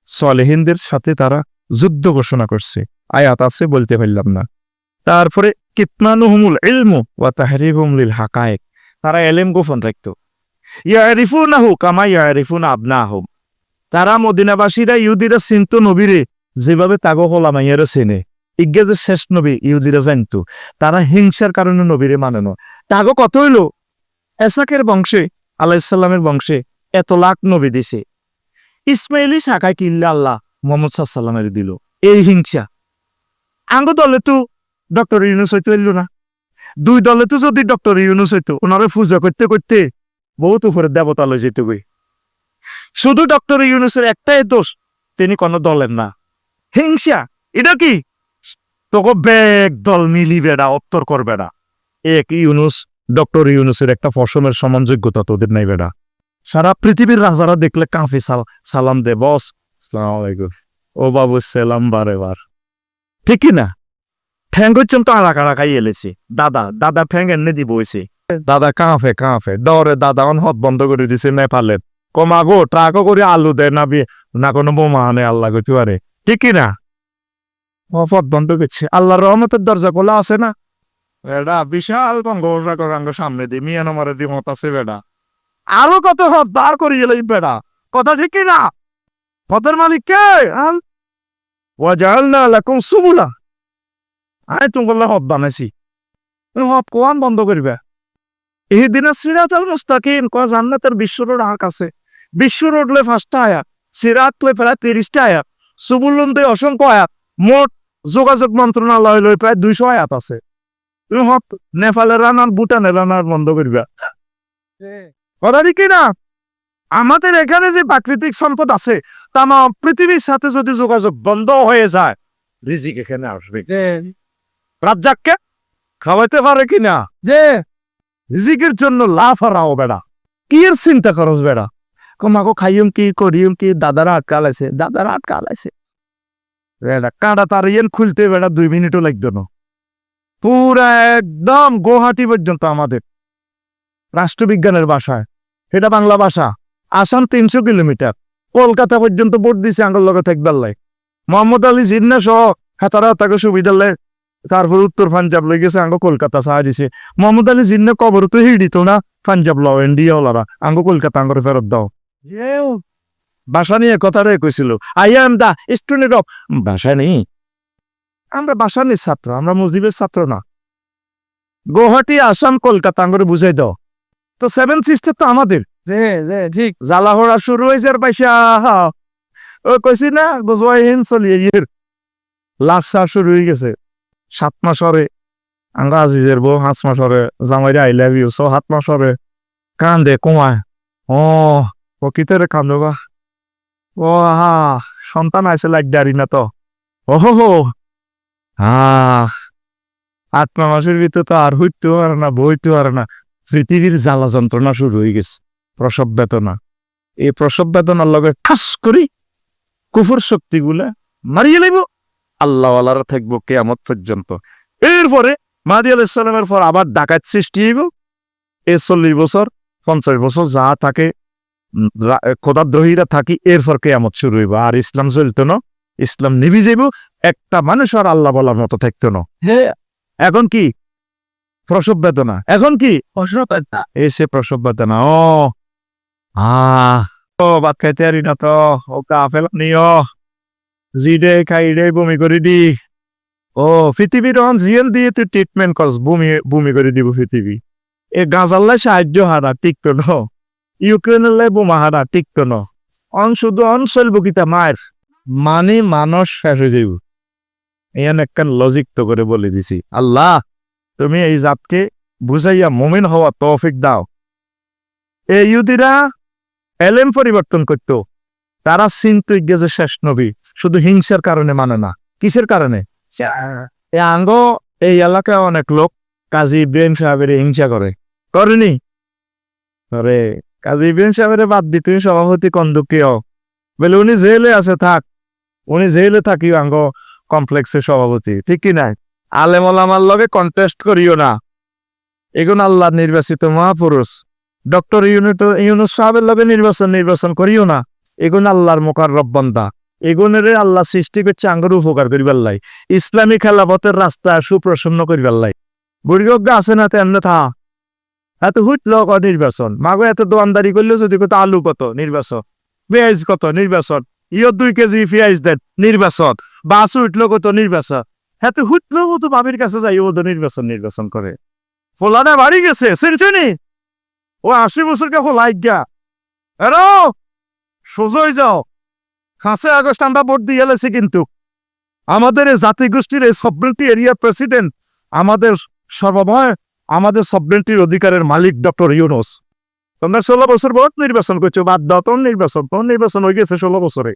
সলিহিনদের সাথে তারা যুদ্ধ ঘোষণা করছে, আয়াত আছে বলতে পারলাম না। তারপরে কিতমানুহুমুল ইলমু ওয়া তাহরিফুহুম লিল হাকায়েক, তারা ইলম গোপন রাখতো। ইয়ারিফুনাহু কামা ইয়ারিফুনা আবনাহুম, তারা মদিনাবাসীরা ইহুদিরা চিনতো নবীরে যেভাবে তাগো হোলামাইয়ারা চেনে। ইজ্ঞা যে শেষ নবী ইহুদিরা জানতো, তারা হিংসার কারণে নবীরে মানে না। তাগো কত হইলো, এসাকের বংশে আলাইহিস সালামের বংশে এত লাখ নবী দিছে, ইসমাইলি শাখায় কিল্লা আল্লাহ মুহাম্মদ সাল্লাল্লাহু আলাইহি ওয়াসাল্লামের দিল। এই হিংসা আঙ্গ দলে তো ডক্টর ইউনূস হইতে হইল না। 2 দলে তো যদি ডক্টর ইউনূস হইতো, ওনারে পূজা করতে করতে বহুত উপরে দেবতা লই যেত গই। শুধু ডক্টর ইউনূসের একটাই দোষ, তিনি কোনো দলের না। হিংসা এটা কি, তোকে ব্যাগ দল মিলি বেড়া উত্তর করবে না। এক ইউনূস, ডক্টর ইউনূসের একটা ফসমের সমান যোগ্যতা তোদের নাই বেড়া। সারা পৃথিবীর রাজারা দেখলে কাঁফি সালাম দে, বস আসসালামু আলাইকুম, ও বাবু সালাম বারে বার, ঠিক না? ঠ্যাং হচ্ছেন তো আড়াকাড়াকাই এলেছে, দাদা ঠ্যাং এনে দিব হয়েছে, দাদা কাঁফে দরে দাদা হত বন্ধ করে দিছে নেপালের, কমাগো ট্রাকও করে আলু দেয় না কোনো বোমা আনে, আল্লাহ কইতে পারে, ঠিক না? পথ বন্ধ করছে, আল্লাহর রহমতের দরজা খোলা আছে না বেড়া, বিশাল বঙ্গ সামনে দিয়ে মিয়া নামারে দিয়ে মত আছে বেড়া, আরো কত হত দাঁড় করিয়ে এলাই বেড়া, কথা ঠিক না? পথের মালিক কে? ওয়াজআলনা লাকুম সুবুলা, আয় তোমার হত বানাইছি, হত কোয়ান বন্ধ করবে। এই দিনে সিরাতাল মুস্তাকিম, জান্নাতের বিশ্ব রোড আঁক আছে, বিশ্ব রোড লে 5টা আয়াত, সিরাত লে প্রায় 30টা আয়াত, সুবুলুন্দে অসংখ্য আয়াত, মোট যোগাযোগ মন্ত্রণালয় লই প্রায় 200 আয়াত আছে। তুমি হত নেপালের রানার ভুটানের রানার বন্ধ করবে, কথা ঠিক না? আমাদের এখানে যে প্রাকৃতিক সম্পদ আছে, তাম পৃথিবীর সাথে যদি যোগাযোগ বন্ধ হয়ে যায়, রিজিক এখানে আসবে। রাজ্জাককে খাওয়াইতে পারে কিনা, যে রিজিকের জন্য লাভ হারাও বেড়া, কি এর চিন্তা করস বেড়া, কমাকো খাইম কি করিম কি, দাদারা আটকালাইছে বেড়া, কাঁটা তার ইয়েন খুলতে বেড়া 2 মিনিটও লাগতো না। পুরা একদম গুয়াহাটি পর্যন্ত আমাদের রাষ্ট্রবিজ্ঞানের ভাষায়, এটা বাংলা ভাষা, আসাম 300 কিলোমিটার, কলকাতা পর্যন্ত ভোট দিছে আঙ্গল লগে থাকবার লাই। মোহাম্মদ আলী জিন্না সহ হেতারা তাকে সুবিধা লাই, তারপর উত্তর পাঞ্জাব লই গেছে, আঙ্গ কলকাতা সাহা দিছে। মোহাম্মদ আলী জিন্না কবর তো হিড়িত না, পাঞ্জাব লও ইন্ডিয়া ওলারা, আঙ্গ কলকাতা আঙ্গরে ফেরত দাও। ভাষা নিয়ে কথাটাই কইছিল, I am the student of, ভাষা নেই, আমরা ভাষা নিয়ে ছাত্র, আমরা মুজিবের ছাত্র না। গুয়াহাটি আসাম কলকাতা আঙ্গরে বুঝাই দাও। তো 7 সিস্টার তো আমাদের, ঠিক জ্বালাহরা শুরু হয়েছে পয়সা, ও কইছি না গোজওয়াইন চলিয়ে ইয়ের লাকসা শুরু হয়ে গেছে। 7 মাস হরে আমরা আজিজের বউ, 5 মাস হরে জামাইরে আই লাভ ইউ, 7 মাস হরে কান্দে কমায়, ও প্রকৃতরে কান্দবা, ও হা সন্তান আছে লাইক ডারি না তো, ও হো 8 মাসের ভিতরে তো আর হইতেও পারে না, বইতেও পারে না, পৃথিবীর জ্বালা যন্ত্রণা শুরু হয়ে গেছে, প্রসব বেদনা। এই প্রসব বেদনার লগে ঠাস করি কুফুর শক্তিগুলা মারিয়ে লাইব, আল্লাহ আল্লাহরা থাকবো কেয়ামত পর্যন্ত। এরপরে মাহাদি আলাইহিস সালামের পর আবার ডাকাত সৃষ্টি হইব। 40 বছর 50 বছর যা থাকে খোদাদ্রোহীরা থাকি, এরপর কেয়ামত শুরু হইব। আর ইসলাম চলতো না, ইসলাম নিবি যাইব, একটা মানুষ আর আল্লাহ বলার মতো থাকতো না। এখন কি প্রসব বেদনা, এখন কি প্রসব বেদনা, এসে প্রসব বেদনা। ও ভাত খাইতে পারি না তো, ও কাফেল নিও জি দে খাই দে বমি করে দি। ও পৃথিবীর জিএল দিয়ে তুই ট্রিটমেন্ট করস, বমি করে দিব পৃথিবী। এ গাজাল্লাই সাহায্য হারা টিকতো ন, ইউক্রেনের লাই বোমা হারা টিকতো ন, শুধু চলবো কিতা মায়ের মানে মানুষ শেষ হয়ে যাইব। ইয়ান একটা লজিক তো করে বলে দিছি। আল্লাহ তুমি এই জাতকে বুঝাইয়া মুমিন হওয়া তৌফিক দাও। এই ইহুদিরা এলেম পরিবর্তন করতো, তারা চিন্তা যে শেষ নবী, শুধু হিংসার কারণে মানে না। কিসের কারণে? আঙ্গ এই এলাকায় অনেক লোক কাজী ইব্রাহিম সাহেবের হিংসা করেনি করে। কাজী ইব্রাহিম সাহেবের বাদ দি, তুমি সভাপতি কন্দুকিও বলে উনি জেলে আছে, থাক উনি জেলে থাকিও আঙ্গ কমপ্লেক্সের সভাপতি, ঠিক কি নাই? আলেম ওলামার লগে কন্টেস্ট করিও না, এগুন আল্লাহ নির্বাচিত মহাপুরুষ। ডক্টর ইউনুস সাহেবের লগে নির্বাচন করিও না, এগুন আল্লাহর মুকাররব বান্দা। এগুনের আল্লাহ সৃষ্টি করছে আঙ্গর উপকার করিবার লাই, ইসলামী খেলাফতের রাস্তা সুপ্রসন্ন করিবার লাই। বুড়িগা আছে না তেমনে থা এত হুটল নির্বাচন, মাগো এত দোয়ানদারি করলেও যদি কত আলু কত নির্বাচন, পেঁয়াজ কত নির্বাচন, 2 কেজি পেঁয়াজ দেন নির্বাচন, বাস উঠলো কত নির্বাচন, এত হুটলো কত বাবির কাছে যাই ও নির্বাচন করে। ফোলানা বাড়ি গেছে শুনছনি, ও 80 বছরকে ফোলাই গা এরো সোজই যাও। 5 আগস্ট আমরা ভোট দিয়ে এলেছি, কিন্তু আমাদের এই জাতিগোষ্ঠীর এই সভরেন্টি এরিয়া প্রেসিডেন্ট, আমাদের সর্বময় আমাদের সভরেন্টির অধিকারের মালিক ডক্টর ইউনুস। তোমরা 16 বছর ভোট নির্বাচন করছো, বাদ দাও তোর নির্বাচন হয়ে গেছে 16 বছরে।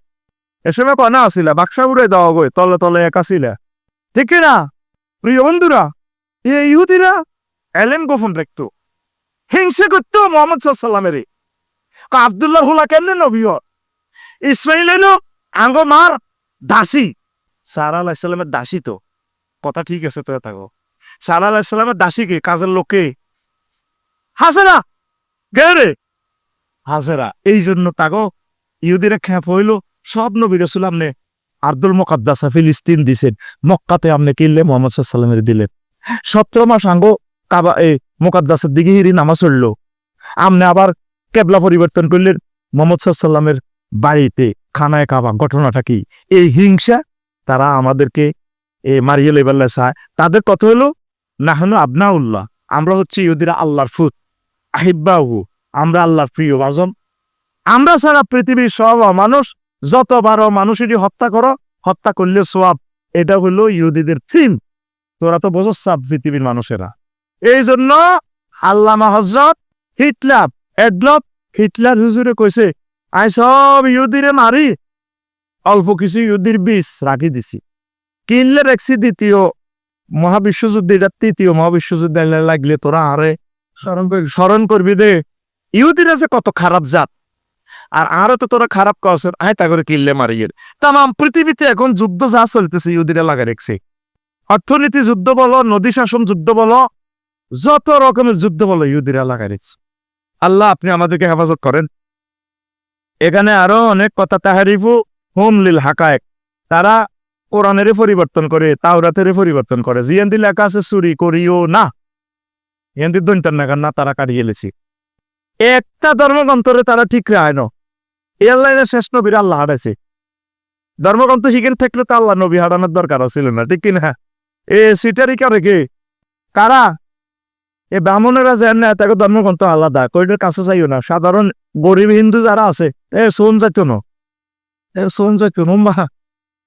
এ সময় কনা আসিলা, বাক্সা উড়ে দেওয়া গো তলে তলে একা ছিলা, ঠিক না? প্রিয় বন্ধুরা, এই ইহুদিরা এলেম গোপন রাখতো, হিংসা করতো মোহাম্মদ সাল্লামের। আব্দুল্লাহ হুলা কেমনে নবী, ইসমাইল এলো আঙ্গ মার দাসী, সারা আলাইহিসসালামের দাসী। তো কথা ঠিক আছে, তো থাকো সারা আলাইহিসসালামের দাসী কে? কাজের লোকে হাজেরা, গে হাজেরা। এই জন্য তাগো ইহুদিরা খেপ হইল, সব নবী রাসূল আমনে আব্দুল মুকাদ্দাসা ফিলিস্তিন দিছেন, মক্কাতে আমনে কিনলে মোহাম্মদ সাল্লামের দিলেন। 17 মাস আঙ্গ কাবা এই মুকাদ্দাসের দিকে হিরি নামাজ চললো, আমনে আবার কেবলা পরিবর্তন করলেন মোহাম্মদ সাল্লামের বাড়িতে খানায় কাবা। ঘটনাটা কি? এই হিংসা, তারা আমাদেরকে মারিয়ে লেবাল্লা চায়। তাদের কথা হলো নাহনু আবনাউল্লাহ, আমরা হচ্ছে ইহুদিরা আল্লাহর ফুত, আহিব্বাহু, আমরা আল্লাহর প্রিয় বাজন। আমরা ছাড়া পৃথিবীর সব মানুষ, যতবার মানুষেরই হত্যা করো, হত্যা করলে সোয়াব, এটা হলো ইহুদিদের থিম। তোরা তো বোঝস সব পৃথিবীর মানুষেরা। এই জন্য আল্লামা হযরত হিটলার হুজুরে কইছে, আই সব ইহুদিরে মারি, অল্প কিছু ইহুদির বীজ রাখি দিছি, কিনলে রাখছি দ্বিতীয় মহাবিশ্বযুদ্ধ, এটা তৃতীয় মহাবিশ্বযুদ্ধ লাগলে তোরা আরে স্মরণ করবি দে ইহুদিরা যে কত খারাপ জাত, আর আরো তো তোরা খারাপ করছেন, আয় তা করে কিনলে মারিয়ে। তাম পৃথিবীতে এখন যুদ্ধ যা চলতেছে ইহুদিরা লাগা রেখছে। অর্থনীতি যুদ্ধ বলো, নদী শাসন যুদ্ধ বলো, যত রকমের যুদ্ধ বলো, ইহুদিরা লাগা রেখছে। আল্লাহ আপনি আমাদেরকে হেফাজত করেন। এখানে আরো অনেক কথা, তাহারিফু হুম লিল হাকায়েক, তারা কোরআনের পরিবর্তন করে, তাওরাতের পরিবর্তন করে। জিয়ান্দি লেখা আছে চুরি করিও না, ইয়ান্দি দৈন্তার নাগার না, তারা কাটিয়ে এলেছি। একটা ধর্মগ্রন্থরে তারা ঠিক রায় না, এর লাইনে শেষ নবীর আল্লাহ হারাইছে। ধর্মগ্রন্থ শিখেন থাকলে তো আল্লাহ নবী হারানোর দরকার ছিল না, ঠিক কিনা? সিটারি করে কে কারা? এ ব্রাহ্মণেরা যেন না, তাকে ধর্মগ্রন্থ আলাদা, কইটার কাছে চাইও না। সাধারণ গরিব হিন্দু যারা আছে, সোন যাইতো না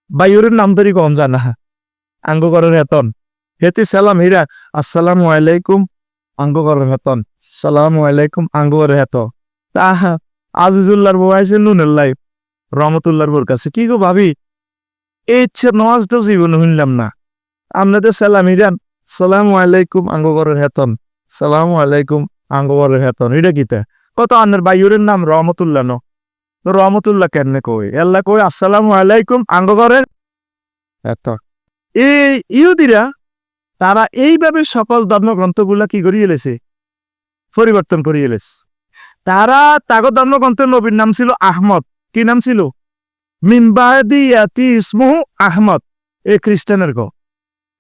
বাইরের নাম তৈরি কম জানা, আঙ্গ করেন হেতন হেতি সালাম হিরা আসসালামু আলাইকুম, আঙ্গ করেন হেতন সালামু আলাইকুম, আঙ্গ করে হেত। তাহা আজিজুল্লাহর বউ আইসে নুনুল্লাহ রহমতুল্লাহর বোর কাছে, কি গো ভাবি, এই ইচ্ছে নওয়াজ তো জীবন শুনলাম না, আপনাদের সালাম হিরান সালামু আলাইকুম, আঙ্গ করেন হেতন সালামু আলাইকুম, আঙ্গ করেন হেতন। এটা কিতা কত? আন্নের বাইরের নাম রহমতুল্লাহ, রহমতুল্লাহ কেন কই? আল্লাহ কই আসসালামু আলাইকুম, আঙ্গ করেন এত এই ইহুদিরা তারা এইভাবে সকল ধর্মগ্রন্থগুলা কি করিয়ে এলেছে, পরিবর্তন করিয়ে এলেছে। তারা তাগো ধর্মগ্রন্থের নবীর নাম ছিল আহমদ। কি নাম ছিল? মিনবাদি ইয়াতি ইসমুহু আহমদ। এই খ্রিস্টানের গো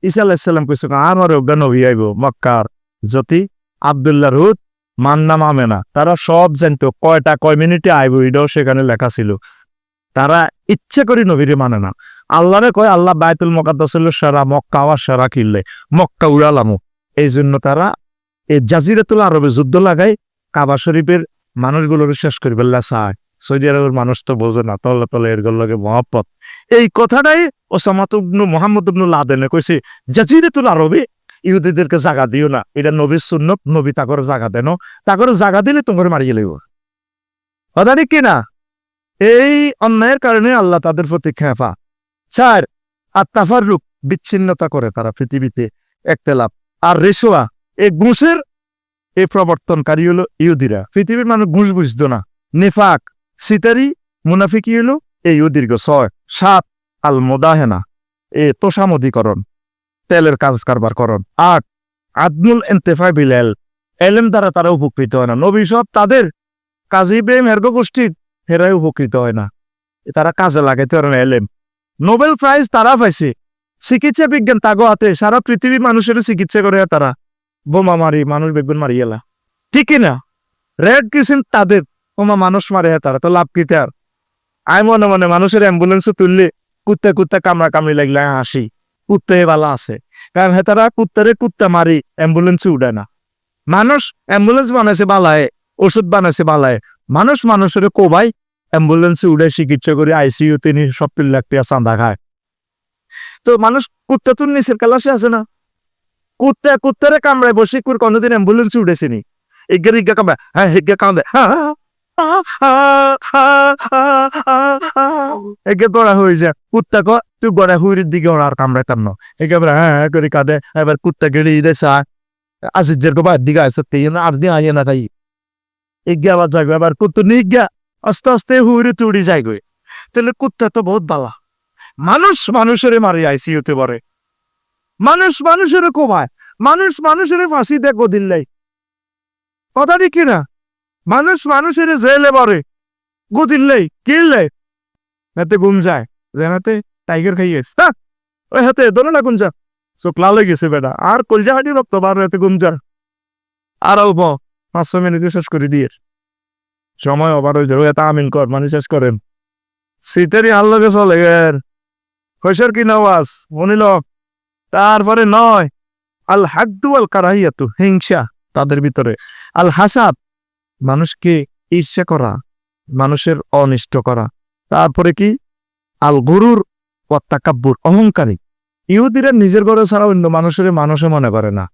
ঈসা আলাইহিস সালাম কইছে আমার ওগা নবী আইব মক্কার জ্যোতি আব্দুল্লাহ রুদ মান্না মামেনা, তারা সব জানতো কয়টা কয় মিনিটে আইব, এটাও সেখানে লেখা ছিল। তারা ইচ্ছে করি নবীরে মানে না। আল্লাহরে কয় আল্লাহ বাইতুল মুকাদ্দাস হইল সারা, মক্কা আওয়ার সারা কিনলে মক্কা উড়ালামো। এই জন্য তারা এই জাজিরাতুল আরবে যুদ্ধ লাগাই কাবা শরীফের মানুষগুলোকে শেষ করি বললা চায়। সৌদি আরবের মানুষ তো বোঝে না, তল্লা তলে এর লগে মহব্বত। এই কথাটাই ওসামাত ইবনে মুহাম্মদ ইবনে লাদেনে কইছে, জাজিরাতুল আরবে ইহুদিদেরকে জায়গা দিও না, এটা নবীর সুন্নত, নবী তাগরে জায়গা দেন, তাগরে জায়গা দিলে তোমার মারিয়ে লইব। কথা ঠিক কিনা? এই অন্যায়ের কারণে আল্লাহ তাদের প্রতি খেপা। 4 আত্তাফাররুক, বিচ্ছিন্নতা করে তারা পৃথিবীতে, একতেলাপ আর রেশোয়া। এই ঘুষের এই প্রবর্তনকারী হলো ইহুদিরা। পৃথিবীর মানুষ ঘুষ বুঝতো না। নেফাক সিতারি মুনাফিকি হলো এই ইহুদির্ঘ। 6 7 আল মোদাহেনা, এ তোষামদিকরণ, তেলের কাজ কারবার করণ। 8 আদনুল এন্তেফা বিলাল, এলেম দ্বারা তারা উপকৃত হয় না। নবী সব তাদের কাজী প্রেম এর্গ গোষ্ঠীর হেরাই উপকৃত হয় না, তারা কাজে লাগাইতে পারে না এলেম। নোবেল প্রাইজ তারা পাইছে, চিকিৎসা বিজ্ঞান তাগো হাতে, সারা পৃথিবীর মানুষের চিকিৎসা করে তারা, বোমা মারি মানুষ বেগুন মারি এলা, ঠিক না? রেড ক্রিসেন্ট তাদের, বোমা মানুষ মারে তারা, তো লাভ কি তার? আই মনে মনে মানুষের অ্যাম্বুলেন্সে তুললে কুত্তা কুত্তা কামড়া কামড়ি লাগলে হাসি, কুত্তে বালা আছে, কারণ হে তারা কুত্তারে কুত্তা মারি অ্যাম্বুলেন্সে উঠে না। মানুষ অ্যাম্বুলেন্স বানাইছে বালায়, ওষুধ বানাইছে বালায়, মানুষ মানুষের কোবাই অ্যাম্বুলেন্সে উঠে চিকিৎসা করে আইসিইউতে নিয়ে 70 লাখ টাকা চাঁদা খায়। তো মানুষ কুত্তা তো নিচের কালাসে আছে না, কুত্তারে কামড়ায় বসে করে কোনোদিন অ্যাম্বুলেন্সে উঠেছিনি। এগের ইজ্ঞা কামড়ায়, হ্যাঁ হেগে কামড়ে, এগে গড়া হয়ে যায়। কুত্তা ক তুই গড়া হুইয়ের দিকে ওরা আর কামড়াইতাম না, একেবারে হ্যাঁ করে কাঁদে। এবার কুত্তা গেড়ে ইদে চা আজিজের গোবার দিকে আসে, আর দিয়ে আইয়ে না তাই এগিয়ে আবার যাইবে। আবার কুত্তু নিয়ে গিয়া আস্তে আস্তে হুইরে তুড়ি যাইবে। তাহলে কুত্তা তো বহুত বালা। মানুষ মানুষের মারি আইসিইউতে পারে, মানুষ মানুষের কোবায়, মানুষ মানুষের ফাঁসি দেয় গদিল্লাই। কথা ঠিক কিনা? মানুষ মানুষের জেলে পরে গদিল্লাই কিনলে এতে ঘুম যায়, যেনাতে টাইগার খাইয়েছ হ্যাঁ ওই হাতে ধরে না গুঞ্জা চোখ লাল হয়ে গেছে বেটা, আর কলজা হাঁটি রক্ত বার এতে ঘুম যা। আর অল্প 500 মিনিটে শেষ করে দিয়ে সময় অবার হয়ে যাবে। এটা আমিন কর মানে শেষ করেন শীতেরই আল্লাহকে চলে গের কৈশোর কি নওয়াজ মনিল। তারপরে 9 আল হাদ্দু আল কারাহিয়াতু, হিংসা তাদের ভিতরে। আল হাসাদ, মানুষকে ঈর্ষা করা, মানুষের অনিষ্ট করা। তারপরে কি? আল গুরুর ওয়াত্তাকাব্বুর, অহংকারী। ইহুদিরা নিজের ঘরে ছাড়া অন্য মানুষের মানুষে মনে করে না,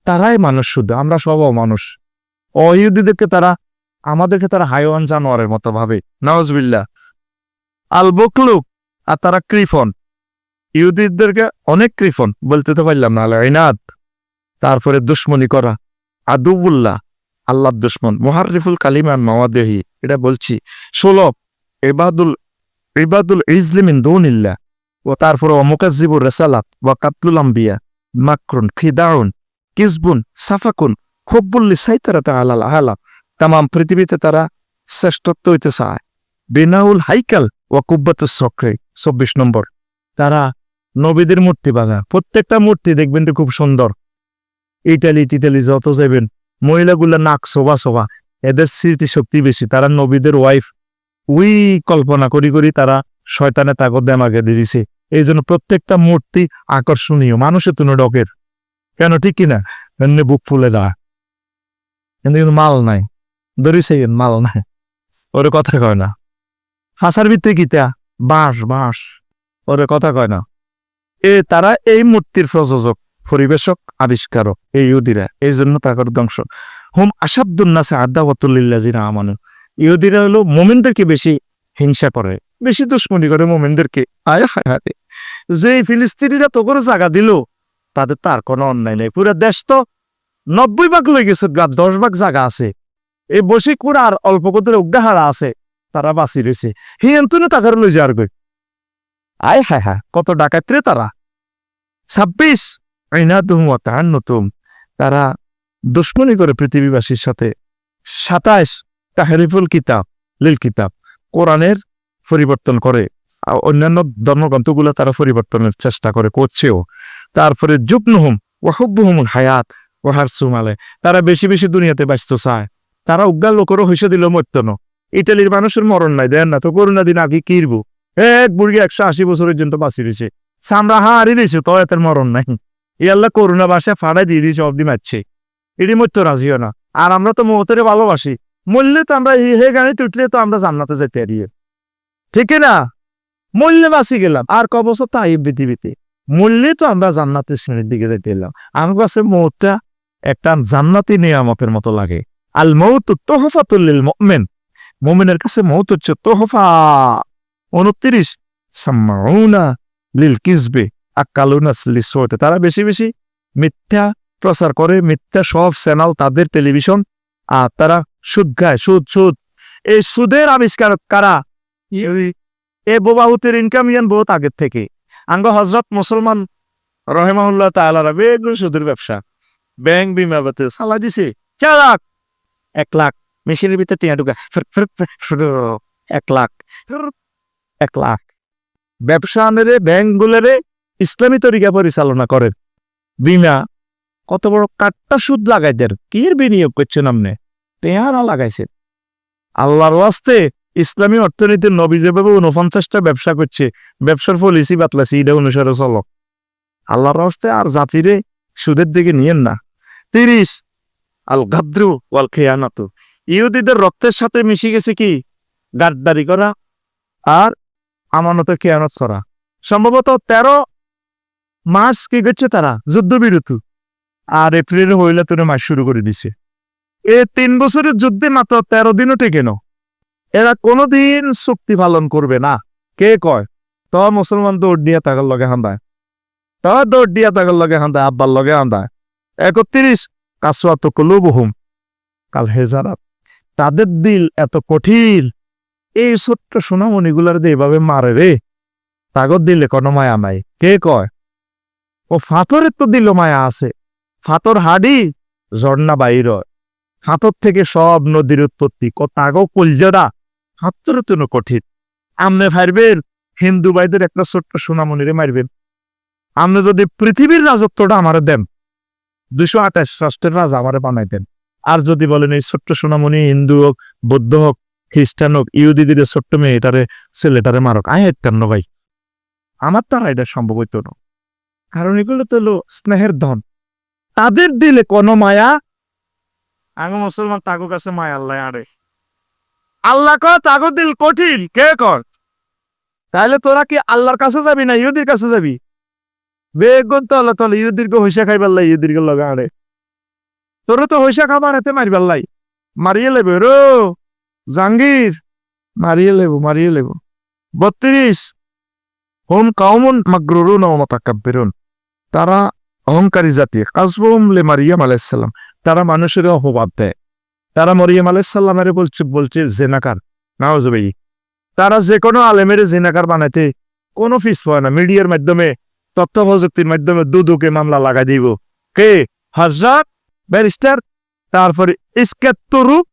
তারাই মানুষ শুধু, আমরা সব মানুষ। ইহুদিদেরকে তারা, আমাদেরকে তারা হাইওয়ান জানোয়ারের মতো ভাবে, নাউজুবিল্লাহ। আল বকলুক, আর তারা কৃপণ। ইহুদিদেরকে অনেক কৃপণ বলতে তো পারলাম না। আল ইনাদ, তারপরে দুশ্মনী করা। আদুবুল্লাহ, আল্লাহর দুশ্মন। মুহাররিফুল কালিমান মাওয়াদিহি, এটা বলছি। 16 ইবাদুল ইজলি মিন দুনিল্লাহ। ও তারপরে মুকাজ্জিবুর রিসালাত ওয়া কাতলুল আম্বিয়া, মাকরুন খিদাউন কিসবুন সাফাকুন হুব্বুল লিসাইতারাতি আলাল আহলা। তামাম পৃথিবীতে তারা শ্রেষ্ঠত্ব হইতে চায়। বিনাউল হাইকাল ওয়া কুব্বাতুস সকরে। 24 নম্বর, তারা নবীদের মূর্তি বানায়। প্রত্যেকটা মূর্তি দেখবেন তো খুব সুন্দর। ইটালি টিটালি যত যাবেন মহিলাগুলা নাক শোভা শোভা, এদের স্মৃতি শক্তি বেশি। তারা নবীদের ওয়াইফ ওই কল্পনা করি করি তারা শয়তানে তাগত দেমাগে দিয়েছে। এই জন্য প্রত্যেকটা মূর্তি আকর্ষণীয়, মানুষের তুনো ডকের কেন, ঠিক কিনা? এমনি বুক ফুলে দেওয়া, কিন্তু মাল নাই, ধরিছে মাল নাই, ওরে কথা কয় না। ফাঁসার ভিত্তি কিতা বাঁশ বাঁশ, ওরে কথা কয় না। তারা এই মূর্তির প্রযোজক, পরিবেশক, আবিষ্কারক এই ইহুদিরা। এই জন্য তাদের ধ্বংস। হুম আসাবদুন্নাসে আদাওয়াতুল্লিল্লাযিনা আমানু, ইহুদিরা হলো মোমেনদেরকে বেশি হিংসা করে, বেশি দুশ্মনী করে মোমেনদেরকে। আয় হায় হায়, যে ফিলিস্তিনিরা তো করে জায়গা দিল, তাদের তার কোনো অন্যায় নেই। পুরো দেশ তো 90 ভাগ লয়ে গেছে, 10 ভাগ জায়গা আছে। এই বসে কুড়া আর অল্প কত উগ্রাহারা আছে, তারা বাঁচি রয়েছে। হি এন্তনে তাকার লই যার গই আয় হায় হায়, কত ডাকাত রে তারা। 26 নতুন, তারা দুশ্মনী করে পৃথিবীবাসীর সাথে। 27 তাহরিফুল কিতাব লিল কিতাব, কোরআনের পরিবর্তন করে, অন্যান্য ধর্মগ্রন্থগুলো তারা পরিবর্তনের চেষ্টা করে, করছেও। তারপরে জুবনুহুম ওয়াহুব্বুহুমুল হায়াত ওয়াহার সুমালে, তারা বেশি বেশি দুনিয়াতে বাঁচতে চায়। তারা উগ্গাল লোকেরও হইসে দিল মরতন। ইটালির মানুষের মরণ নাই, দেন না তো করোনা দিন আগে কিরবো, এক বুড়ি 180 বছরের জন্য বাঁচি রয়েছে, সামরা হারি দিয়েছে, তো এতের মরণ নাই। ইয়াল্লা করোনা বাসা ফাড়াই দিয়ে দিয়েছে, অব্দি মারছে, এটি মরতে রাজিও না। আর আমরা তো মতের ভালোবাসি, মরলে তো আমরা হে গানে তুটলে তো আমরা জান্নাতে যেতে পারি, ঠিক না? মরলে বাঁচি গেলাম, আর ক বছর তাই পৃথিবীতে, মরলে তো আমরা জান্নাতের শ্রেণীর দিকে যেতে এলাম। আমার কাছে মৌতটা একটা জান্নাতি নিয়ামতের মতো লাগে। আল মৌত তোহফাতুল লিল মুমিন, মুমিনের কাছে মৌত হচ্ছে তোহফা। 29 সাম্মাউনা লিল কিজবে আকালুনা লিসওয়াতে, তারা বেশি বেশি মিথ্যা প্রচার করে, মিথ্যা সব চ্যানেল তাদের টেলিভিশন, আর তারা সুদ খায়, সুদ সুদ। এই সুদের আবিষ্কার কারা? এ বোবাহুতের ইনকাম ইয়ান বহুত আগের থেকে। আঙ্গ হজরত মুসলমান রহেমাহুল্লাহ তাআলা বেগুন সুদের ব্যবসা, ব্যাংক বিমা বাতে সালা দিছে 4 লাখ 1 লাখ, মেশিনের ভিতরে টিয়া ঢুকা 1 লাখ 1 লাখ। ব্যবসা আনেরে ব্যাংকগুলোরে ইসলামী তরিকা পরিচালনা করেন। বিমা কত বড় কাটটা সুদ লাগাই দেন, কি বিনিয়োগ করছেন আপনি? টেহারা লাগাইছেন। আল্লাহর ওয়াস্তে ইসলামী অর্থনীতির নবী যেভাবে 49টা ব্যবসা করছে, ব্যবসার পলিসি বাতলাছি, এটা অনুসারে চলো আল্লাহর ওয়াস্তে। আর জাতিরে সুদের দিকে নিয়েন না। 30 আল গাদ্রু ওয়াল খেয়ানাতু, ইহুদিদের রক্তের সাথে মিশে গেছে কি? গাদ্দারি করা আর আমানতে খেয়ানত করা। সম্ভবত 13 মার্চ কি করছে তারা? যুদ্ধবিরতি। আর এপ্রিলে হইলে তোরে মাস শুরু করে দিছে। এ 3 বছরের যুদ্ধে মাত্র 13 দিনও টেকে ন। এরা কোনোদিন চুক্তি পালন করবে না। কে কয়? তো মুসলমান দৌড় দিয়া তাকার লগে হান্দায়, তো দৌড় দিয়া তাকার লগে হান্দায়, আব্বার লগে হান্দায়। 31 কাসওয়াত কুলুবুহুম কাল হেজারাত, তাদের দিল এত কঠিন। এই ছোট্ট সোনামণিগুলার দিয়ে এভাবে মারে রে, তাগর দিলে কোনো মায়া নাই। কে কয়? ও ফাতরের তো দিল মায়া আছে। ফাতর হাডি ঝর্ণা বাইর হয়, ফাতর থেকে সব নদীর উৎপত্তি। তাগো কলজরা ফাতরের তো কঠিন। আমনে ফাইরবেন হিন্দু ভাইদের একটা ছোট্ট সোনামণিরে মারবেন। আপনি যদি পৃথিবীর রাজত্বটা আমারে দেন, 228 রাষ্ট্রের রাজা আমারে বানাই দেন, আর যদি বলেন এই ছোট্ট সোনামণি হিন্দু হোক, বৌদ্ধ হোক, খ্রিস্টান হোক, ইহুদিদের ছোট্ট মেয়ে এটারে ছেলেটারে মারক, আইতেন ভাই, আমার তারা এটা সম্ভব হইত না। কারণ এগুলো তো হলো স্নেহের ধন। তাদের দিলে কোনো মায়া, আগে মুসলমান তাগো কাছে মায়া আল্লাহ আরে, আল্লাহ ক তাগো দিল কঠিন। কে কর? তাহলে তোরা কি আল্লাহর কাছে যাবি না ইহুদির কাছে যাবি? বেগুন তো আল্লাহ তাহলে ইহুদিরকে হইসা খাইবার লাই, ইহুদিরকে লগে আরে তোরা তো হইসা খাবার হাতে মারিবার লাই, মারিয়ে লেবে রো জাঙ্গির, মারিয়ে লেবো, মারিয়ে লেবো। 32 হোম কাউমুন মাগরুরুন ওয়া মুতাকাব্বিরুন, তারা অহংকারী জাতি। কাসবুহুম লি মারিয়াম আলাইহিস সালাম, তারা মানুষের অপবাদ দেয়। তারা মরিয়ম আলাইহিস সালামের বলছে জেনাকার, নাউজুবিল্লাহ। তারা যে কোনো আলেমের জেনাকার বানাইতে কোনো ফিস পায় না। মিডিয়ার মাধ্যমে, তথ্য প্রযুক্তির মাধ্যমে দুদুকে মামলা লাগাই দিব। কে? হযরত ব্যারিস্টার, তারপরে ইসকাত তুরুক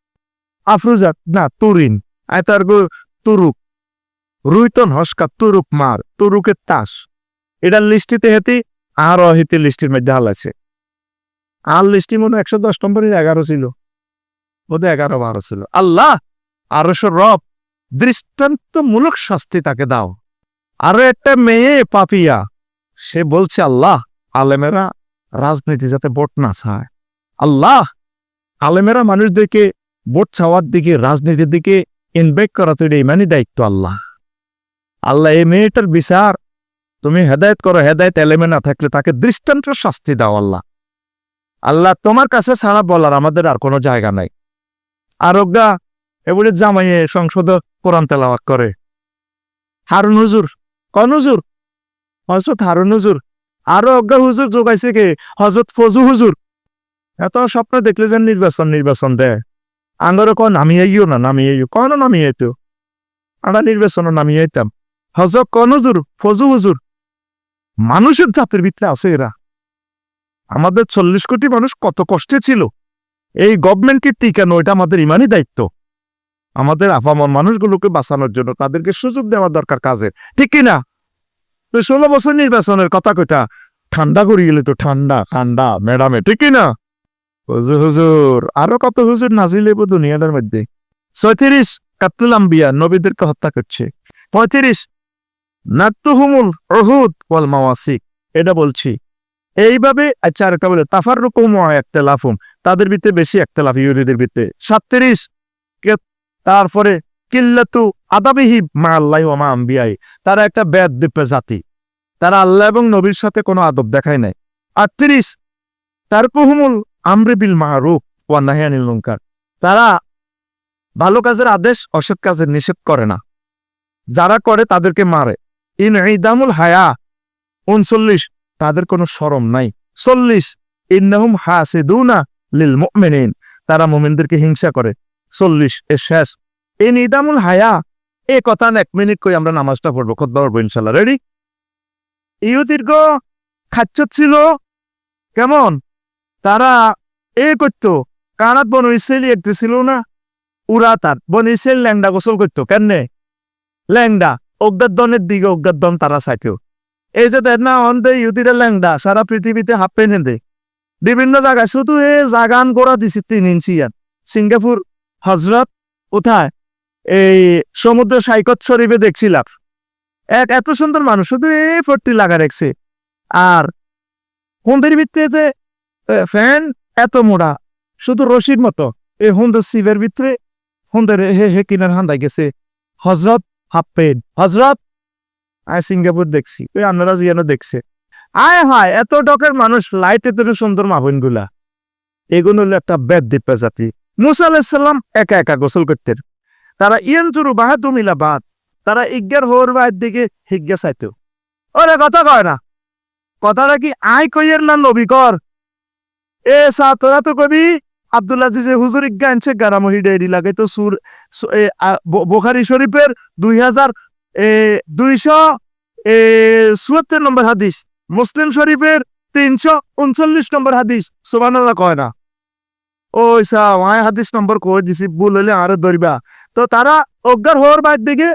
আফরুজাত না তুরিন, আয় তার গো তুরুক রুইতন হস্কা তুরুক মার, তুরুকের তাস। এটার লিস্টিতে হেতি আর অহিতে লিস্টির মধ্যে হালাইছে। আর লিস্টি মনে 110 নম্বরের 11 ছিল, বোধহয় 11-12 ছিল। আল্লাহ আরশের রব দৃষ্টান্তমূলক শাস্তি তাকে দাও। আরো একটা মেয়ে পাপিয়া, সে বলছে আল্লাহ আলেমেরা রাজনীতি যাতে ভোট না চায়, আল্লাহ আলেমেরা মানুষদেরকে ভোট চাওয়ার দিকে, রাজনীতির দিকে ইনভাইট করা তো এটা ইমানই দায়িত্ব। আল্লাহ আল্লাহ এই মেয়েটার বিচার তুমি হেদায়েত করো, হেদায়েত এলেমে না থাকলে তাকে দৃষ্টান্ত শাস্তি দাও। আল্লাহ আল্লাহ তোমার কাছে ছাড়া বলার আমাদের আর কোনো জায়গা নাই। আরোগ্যা এবারে জামাইয়ে সংসদ কোরআন তেলাওয়াত করে। হারুন হুজুর, কোন হুজুর? হযরত হারুন হুজুর। আরো অজ্ঞা হুজুর যোগাইছে কে? হযরত ফজু হুজুর। এত স্বপ্ন দেখলে যেন নির্বাচন দেয়। আঙ্গরে কন নামিয়ে না, নামিয়ে কোন নামিয়ে তো আমরা নির্বাচন নামিয়ে আইতাম। হজরত কোন হুজুর? ফজু হুজুর। মানুষের জাতের ভিতরে আছে এরা। আমাদের 40 কোটি মানুষ কত কষ্টে ছিল, এই গভর্নমেন্টকে টিকানো এটা আমাদের ইমানই দায়িত্ব। আমাদের আফামর মানুষগুলোকে বাঁচানোর জন্য তাদেরকে সুযোগ দেওয়া দরকার কাজে, ঠিক কিনা? তো 16 বছর নির্বাচনের কথা কইটা ঠান্ডা করে গেলে তো ঠান্ডা ঠান্ডা ম্যাডামে, ঠিক কিনা? হুজুর হুজুর আরো কত হুজুর নাজিল হইব দুনিয়াটার মধ্যে। 36 কাতলুল আম্বিয়া, নবীদেরকে হত্যা করছে। 35 নাত্তুহুমুল উহুদ ওয়াল মাওয়াসিক, এটা বলছি। এইভাবে আচ্ছা আরেকটা বলে তাফাররুকুহুম ওয়া ইখতিলাফুম, তাদের ভিতরে বেশি ইখতিলাফ ইহুদীদের ভিতরে। 37 তারপরে কিল্লাতু আদাবিহি মা আল্লাহি ওয়া মা আম্বিয়াই, তারা একটা বেয়াদব জাতি, তারা আল্লাহ এবং নবীর সাথে কোনো আদব দেখায় নাই। 38 তারকুহুমুল আমরি বিল মারুফ ওয়া নাহি আনিল মুনকার, তারা ভালো কাজের আদেশ অসৎ কাজের নিষেধ করে না, যারা করে তাদেরকে মারে। ইন ইদামুল হায়া 39 তাদের কোনো শরম নাই। 40 ইন্নাহুম হাসিদুনা লিল মুমিনিন, তারা মুমিনদেরকে হিংসা করে। 40 এর শেষ। ইন ইদামুল হায়া, এই কথা 1 মিনিট কই আমরা নামাজটা পড়বো, খুতবা পড়বো ইনশাআল্লাহ। রেডি? ইহুদীর্ঘ খাচ্ছ ছিল কেমন? তারা করতো কানাত বনু ইসরাইলি একটি ছিল না, উরা তার বনু ইসরাইল ল্যাংডা গোসল করতো। কেনে ল্যাংডা? অজ্ঞাতনের দিকে অজ্ঞাতন তারা চাইতো। এই যে দেখ না অন্ধে ইহুদিরা ল্যাংডা, সারা পৃথিবীতে হাফ পেন হেঁদে বিভিন্ন জায়গায়, শুধু জাগান গোড়া দিছে 3 ইঞ্চি। সিঙ্গাপুর হজরত কোথায় এই সমুদ্র সৈকত শরীফে দেখছিলাম এত সুন্দর মানুষ, শুধু ফর্টি লাগা রেখছে। আর হুন্দের ভিতরে যে ফ্যান এত মোড়া, শুধু রশির মতো, এই হুন্দের সিভের ভিতরে হুন্দের হে কিনার হান্দাই গেছে। হজরত হাফ পেন, হজরত আয় সিঙ্গাপুর দেখছি, আপনারা জিয়ানো দেখছে। আয় হায় এত ডকের মানুষ, লাইট এত সুন্দর মাহবিন গুলা, এগুলো হলো একটা বেদ জাতি। মুসা আলাইহিস সালাম একা একা গোসল করতেন। তারা ইয়ানজুরু বাহাদুমিলা বাদ, তারা ইজ্ঞার হোর বাইর দিকে হিজ্ঞা চাইতো। ওরে কথা কয় না, কথাটা কি আয় কইয়ের না নবী কর? তোরা তো কবি আব্দুল্লাহ যে হুজুর ইজ্ঞা আনছে গারামহি ডেরি লাগে তো সুর বুখারী শরীফের 2274 নম্বর হাদিস, মুসলিম শরীফের 339 নম্বর হাদিস। সুবহানাল্লাহ কয় না? ওই সাই হাদিস নম্বর কই দিছি, ভুল হইলে আরো ধরবা। তো তারা অজ্ঞার হওয়ার বাইর দিকে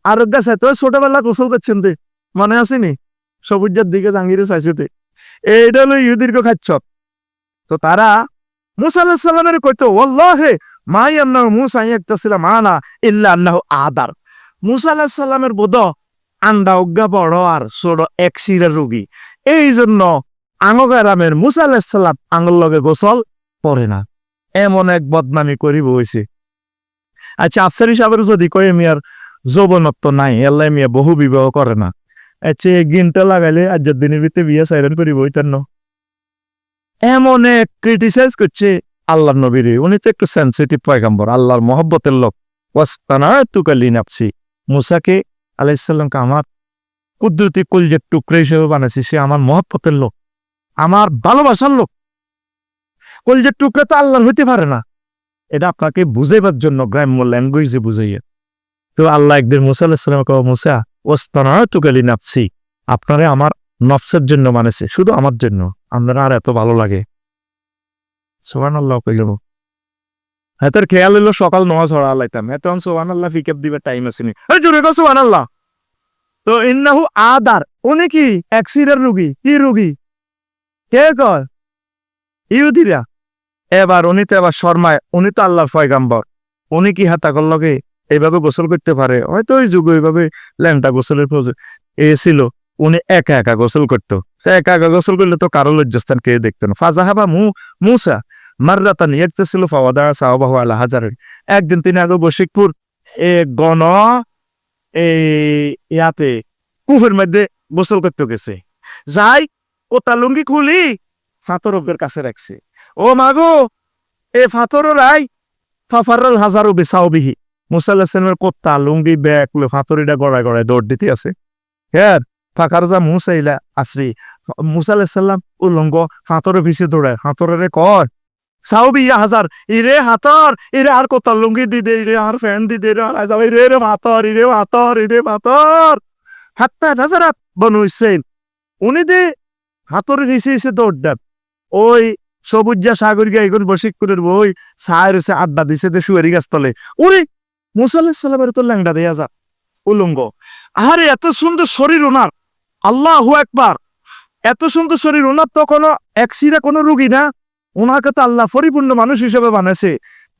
আরোগ্য চাইতো। ছোটবেলা গোসল করছেন দে, মনে আসেনি? সবুজের দিকে জাঙ্গিরে চাইছে। এইটা হলো ইহুদীর্ঘ খাচ্ছ। তো তারা মুসা আলাইহিস সালামের কইতো ওয়াল্লাহি মা ইয়ামনা মুসা ইয়াকতাসিলা মানা ইল্লা আন্নাহু আদার, মুসা আলাইহিস সালামের বোধ আন্ডা অজ্ঞা বড় আর ছোট এক শিরের রোগী, এই জন্য আঙ্গগারামের মুসা আলাইহিস সালাম আঙ্গল লগে গোসল পড়ে না। এমন এক বদনামি করিব হইছে। আচ্ছা আফসারি সাহেবের যদি কয়ে মিয়ার যৌবনত্ব নাই, আল্লাহ মিয়া বহু বিবাহ করে না, আচ্ছা গিনটা লাগাইলে আজকের দিনের ভিতরে বিয়ে সাইরেন করিব ওইটার। এমন এক ক্রিটিসাইজ করছে আল্লাহর নবীর, উনি তো একটু সেন্সিটিভ পয়গম্বর, আল্লাহর মহব্বতের লোক। ওয়াস্তানা তুকালি নাফসি, মুসাকে আলাইহিস সালামকে আমার কুদরতি কলজের টুকরা হিসেবে বানাইছি, সে আমার মহব্বতের লোক, আমার ভালোবাসার লোক। কলজের টুকরা তো আল্লাহর হইতে পারে না, এটা আপনাকে বুঝাইবার জন্য গ্রাম্য ল্যাঙ্গুয়েজে বুঝাইয়া। তো আল্লাহ একদিন মুসা আলাইহিস সালামকে মুসা ওয়াস্তানা তুকালি নাফসি, আপনারে আমার নফসের জন্য মানেছে, শুধু আমার জন্য, আপনারা আর এত ভালো লাগে। সুবহানাল্লাহ কইলাম। হাতের খেয়াল হইলো সকাল নামাজ পড়া লাইতাম, এখন সুবহানাল্লাহ ফিকাপ দিবার টাইম আসেনি। এই জোরে কও সুবহানাল্লাহ। তো ইন্নাহু আদার, উনি কি এক্সিডের রোগী? কি রোগী? কে কয়? ইহুদিরা। এবার উনি তো এবার শর্মায়, উনি তো আল্লাহর পয়গম্বর, উনি কি হাতাকল লগে এইভাবে গোসল করতে পারে? হয়তো ওই যুগে ওইভাবে ল্যাংটা গোসলের প্রয়োজন ছিল। উনি একা একা গোসল করতো, একা একা গোসল করলে তো কারো লজ্জাস্থান কে দেখতো না। ফাজাহাবা মুসা মাররাতান ইয়াগতাসিলু ফাওয়াদা সাওবাহু আলা হাজারিন, একদিন তিনি আগে বশিকপুর গণ ইয়াতে কুফের মধ্যে গোসল করতে গেছে, যাই ও তালুঙ্গি খুলি ফাতরের কাছে রাখছে। ও মাগো এ ফাতরের রাই ফাফারাল হাজারু বিসাউবিহি, মুসা আলাইহিস সালামের কোত্তা লুঙ্গি ব্যাগ ফাতরিটা গড়ায় গড়ায় দৌড় দিতে আছে। হ্যাঁ ফাঁকারজা মুসাইলা আসরি, মুসা আলাইহিস সালাম উলঙ্গ ফাতরের পিছে দৌড়ায়, ফাতরের কর সাউবি হাজার ইরে হাতর ইরে আর কত লুঙ্গি দি দে ইরে আর ফ্যান দি দে আর যাবে রে রে হাতর ইরে হাতর ইরে হাতর হাত্তা নাজারাত বনু হুসেন উনি দে হাতরে নিচে এসে দৌড় দেন ওই সবুজা সাগর গিয়ে এখন বসিকুরের বই সায়ের হচ্ছে আড্ডা দিছে দে সুয়ারি গাছ তলে ওরে মুসা আলাইহিস সালামের তো ল্যাংডা দেয়া যা উলঙ্গ আরে এত সুন্দর শরীর ওনার আল্লাহু আকবার এত সুন্দর শরীর ওনার তো কোনো একসিরা কোনো রুগী না ওনাকে তো আল্লাহ পরিপূর্ণ মানুষ হিসেবে বানাইছে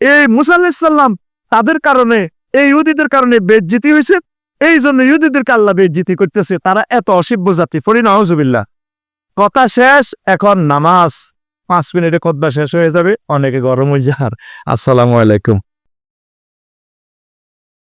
এই মুসা আলাইহিস সালাম তাদের কারণে এই ইহুদিদের কারণে বেজ্জিতি হয়েছে এই জন্য ইহুদিদেরকে আল্লাহ বেজ্জিতি করতেছে তারা এত অসভ্য জাতি ফরি নাউজুবিল্লাহ কথা শেষ এখন নামাজ 5 মিনিটে খুতবা শেষ হয়ে যাবে অনেকে গরম হয়ে যার আসসালামু আলাইকুম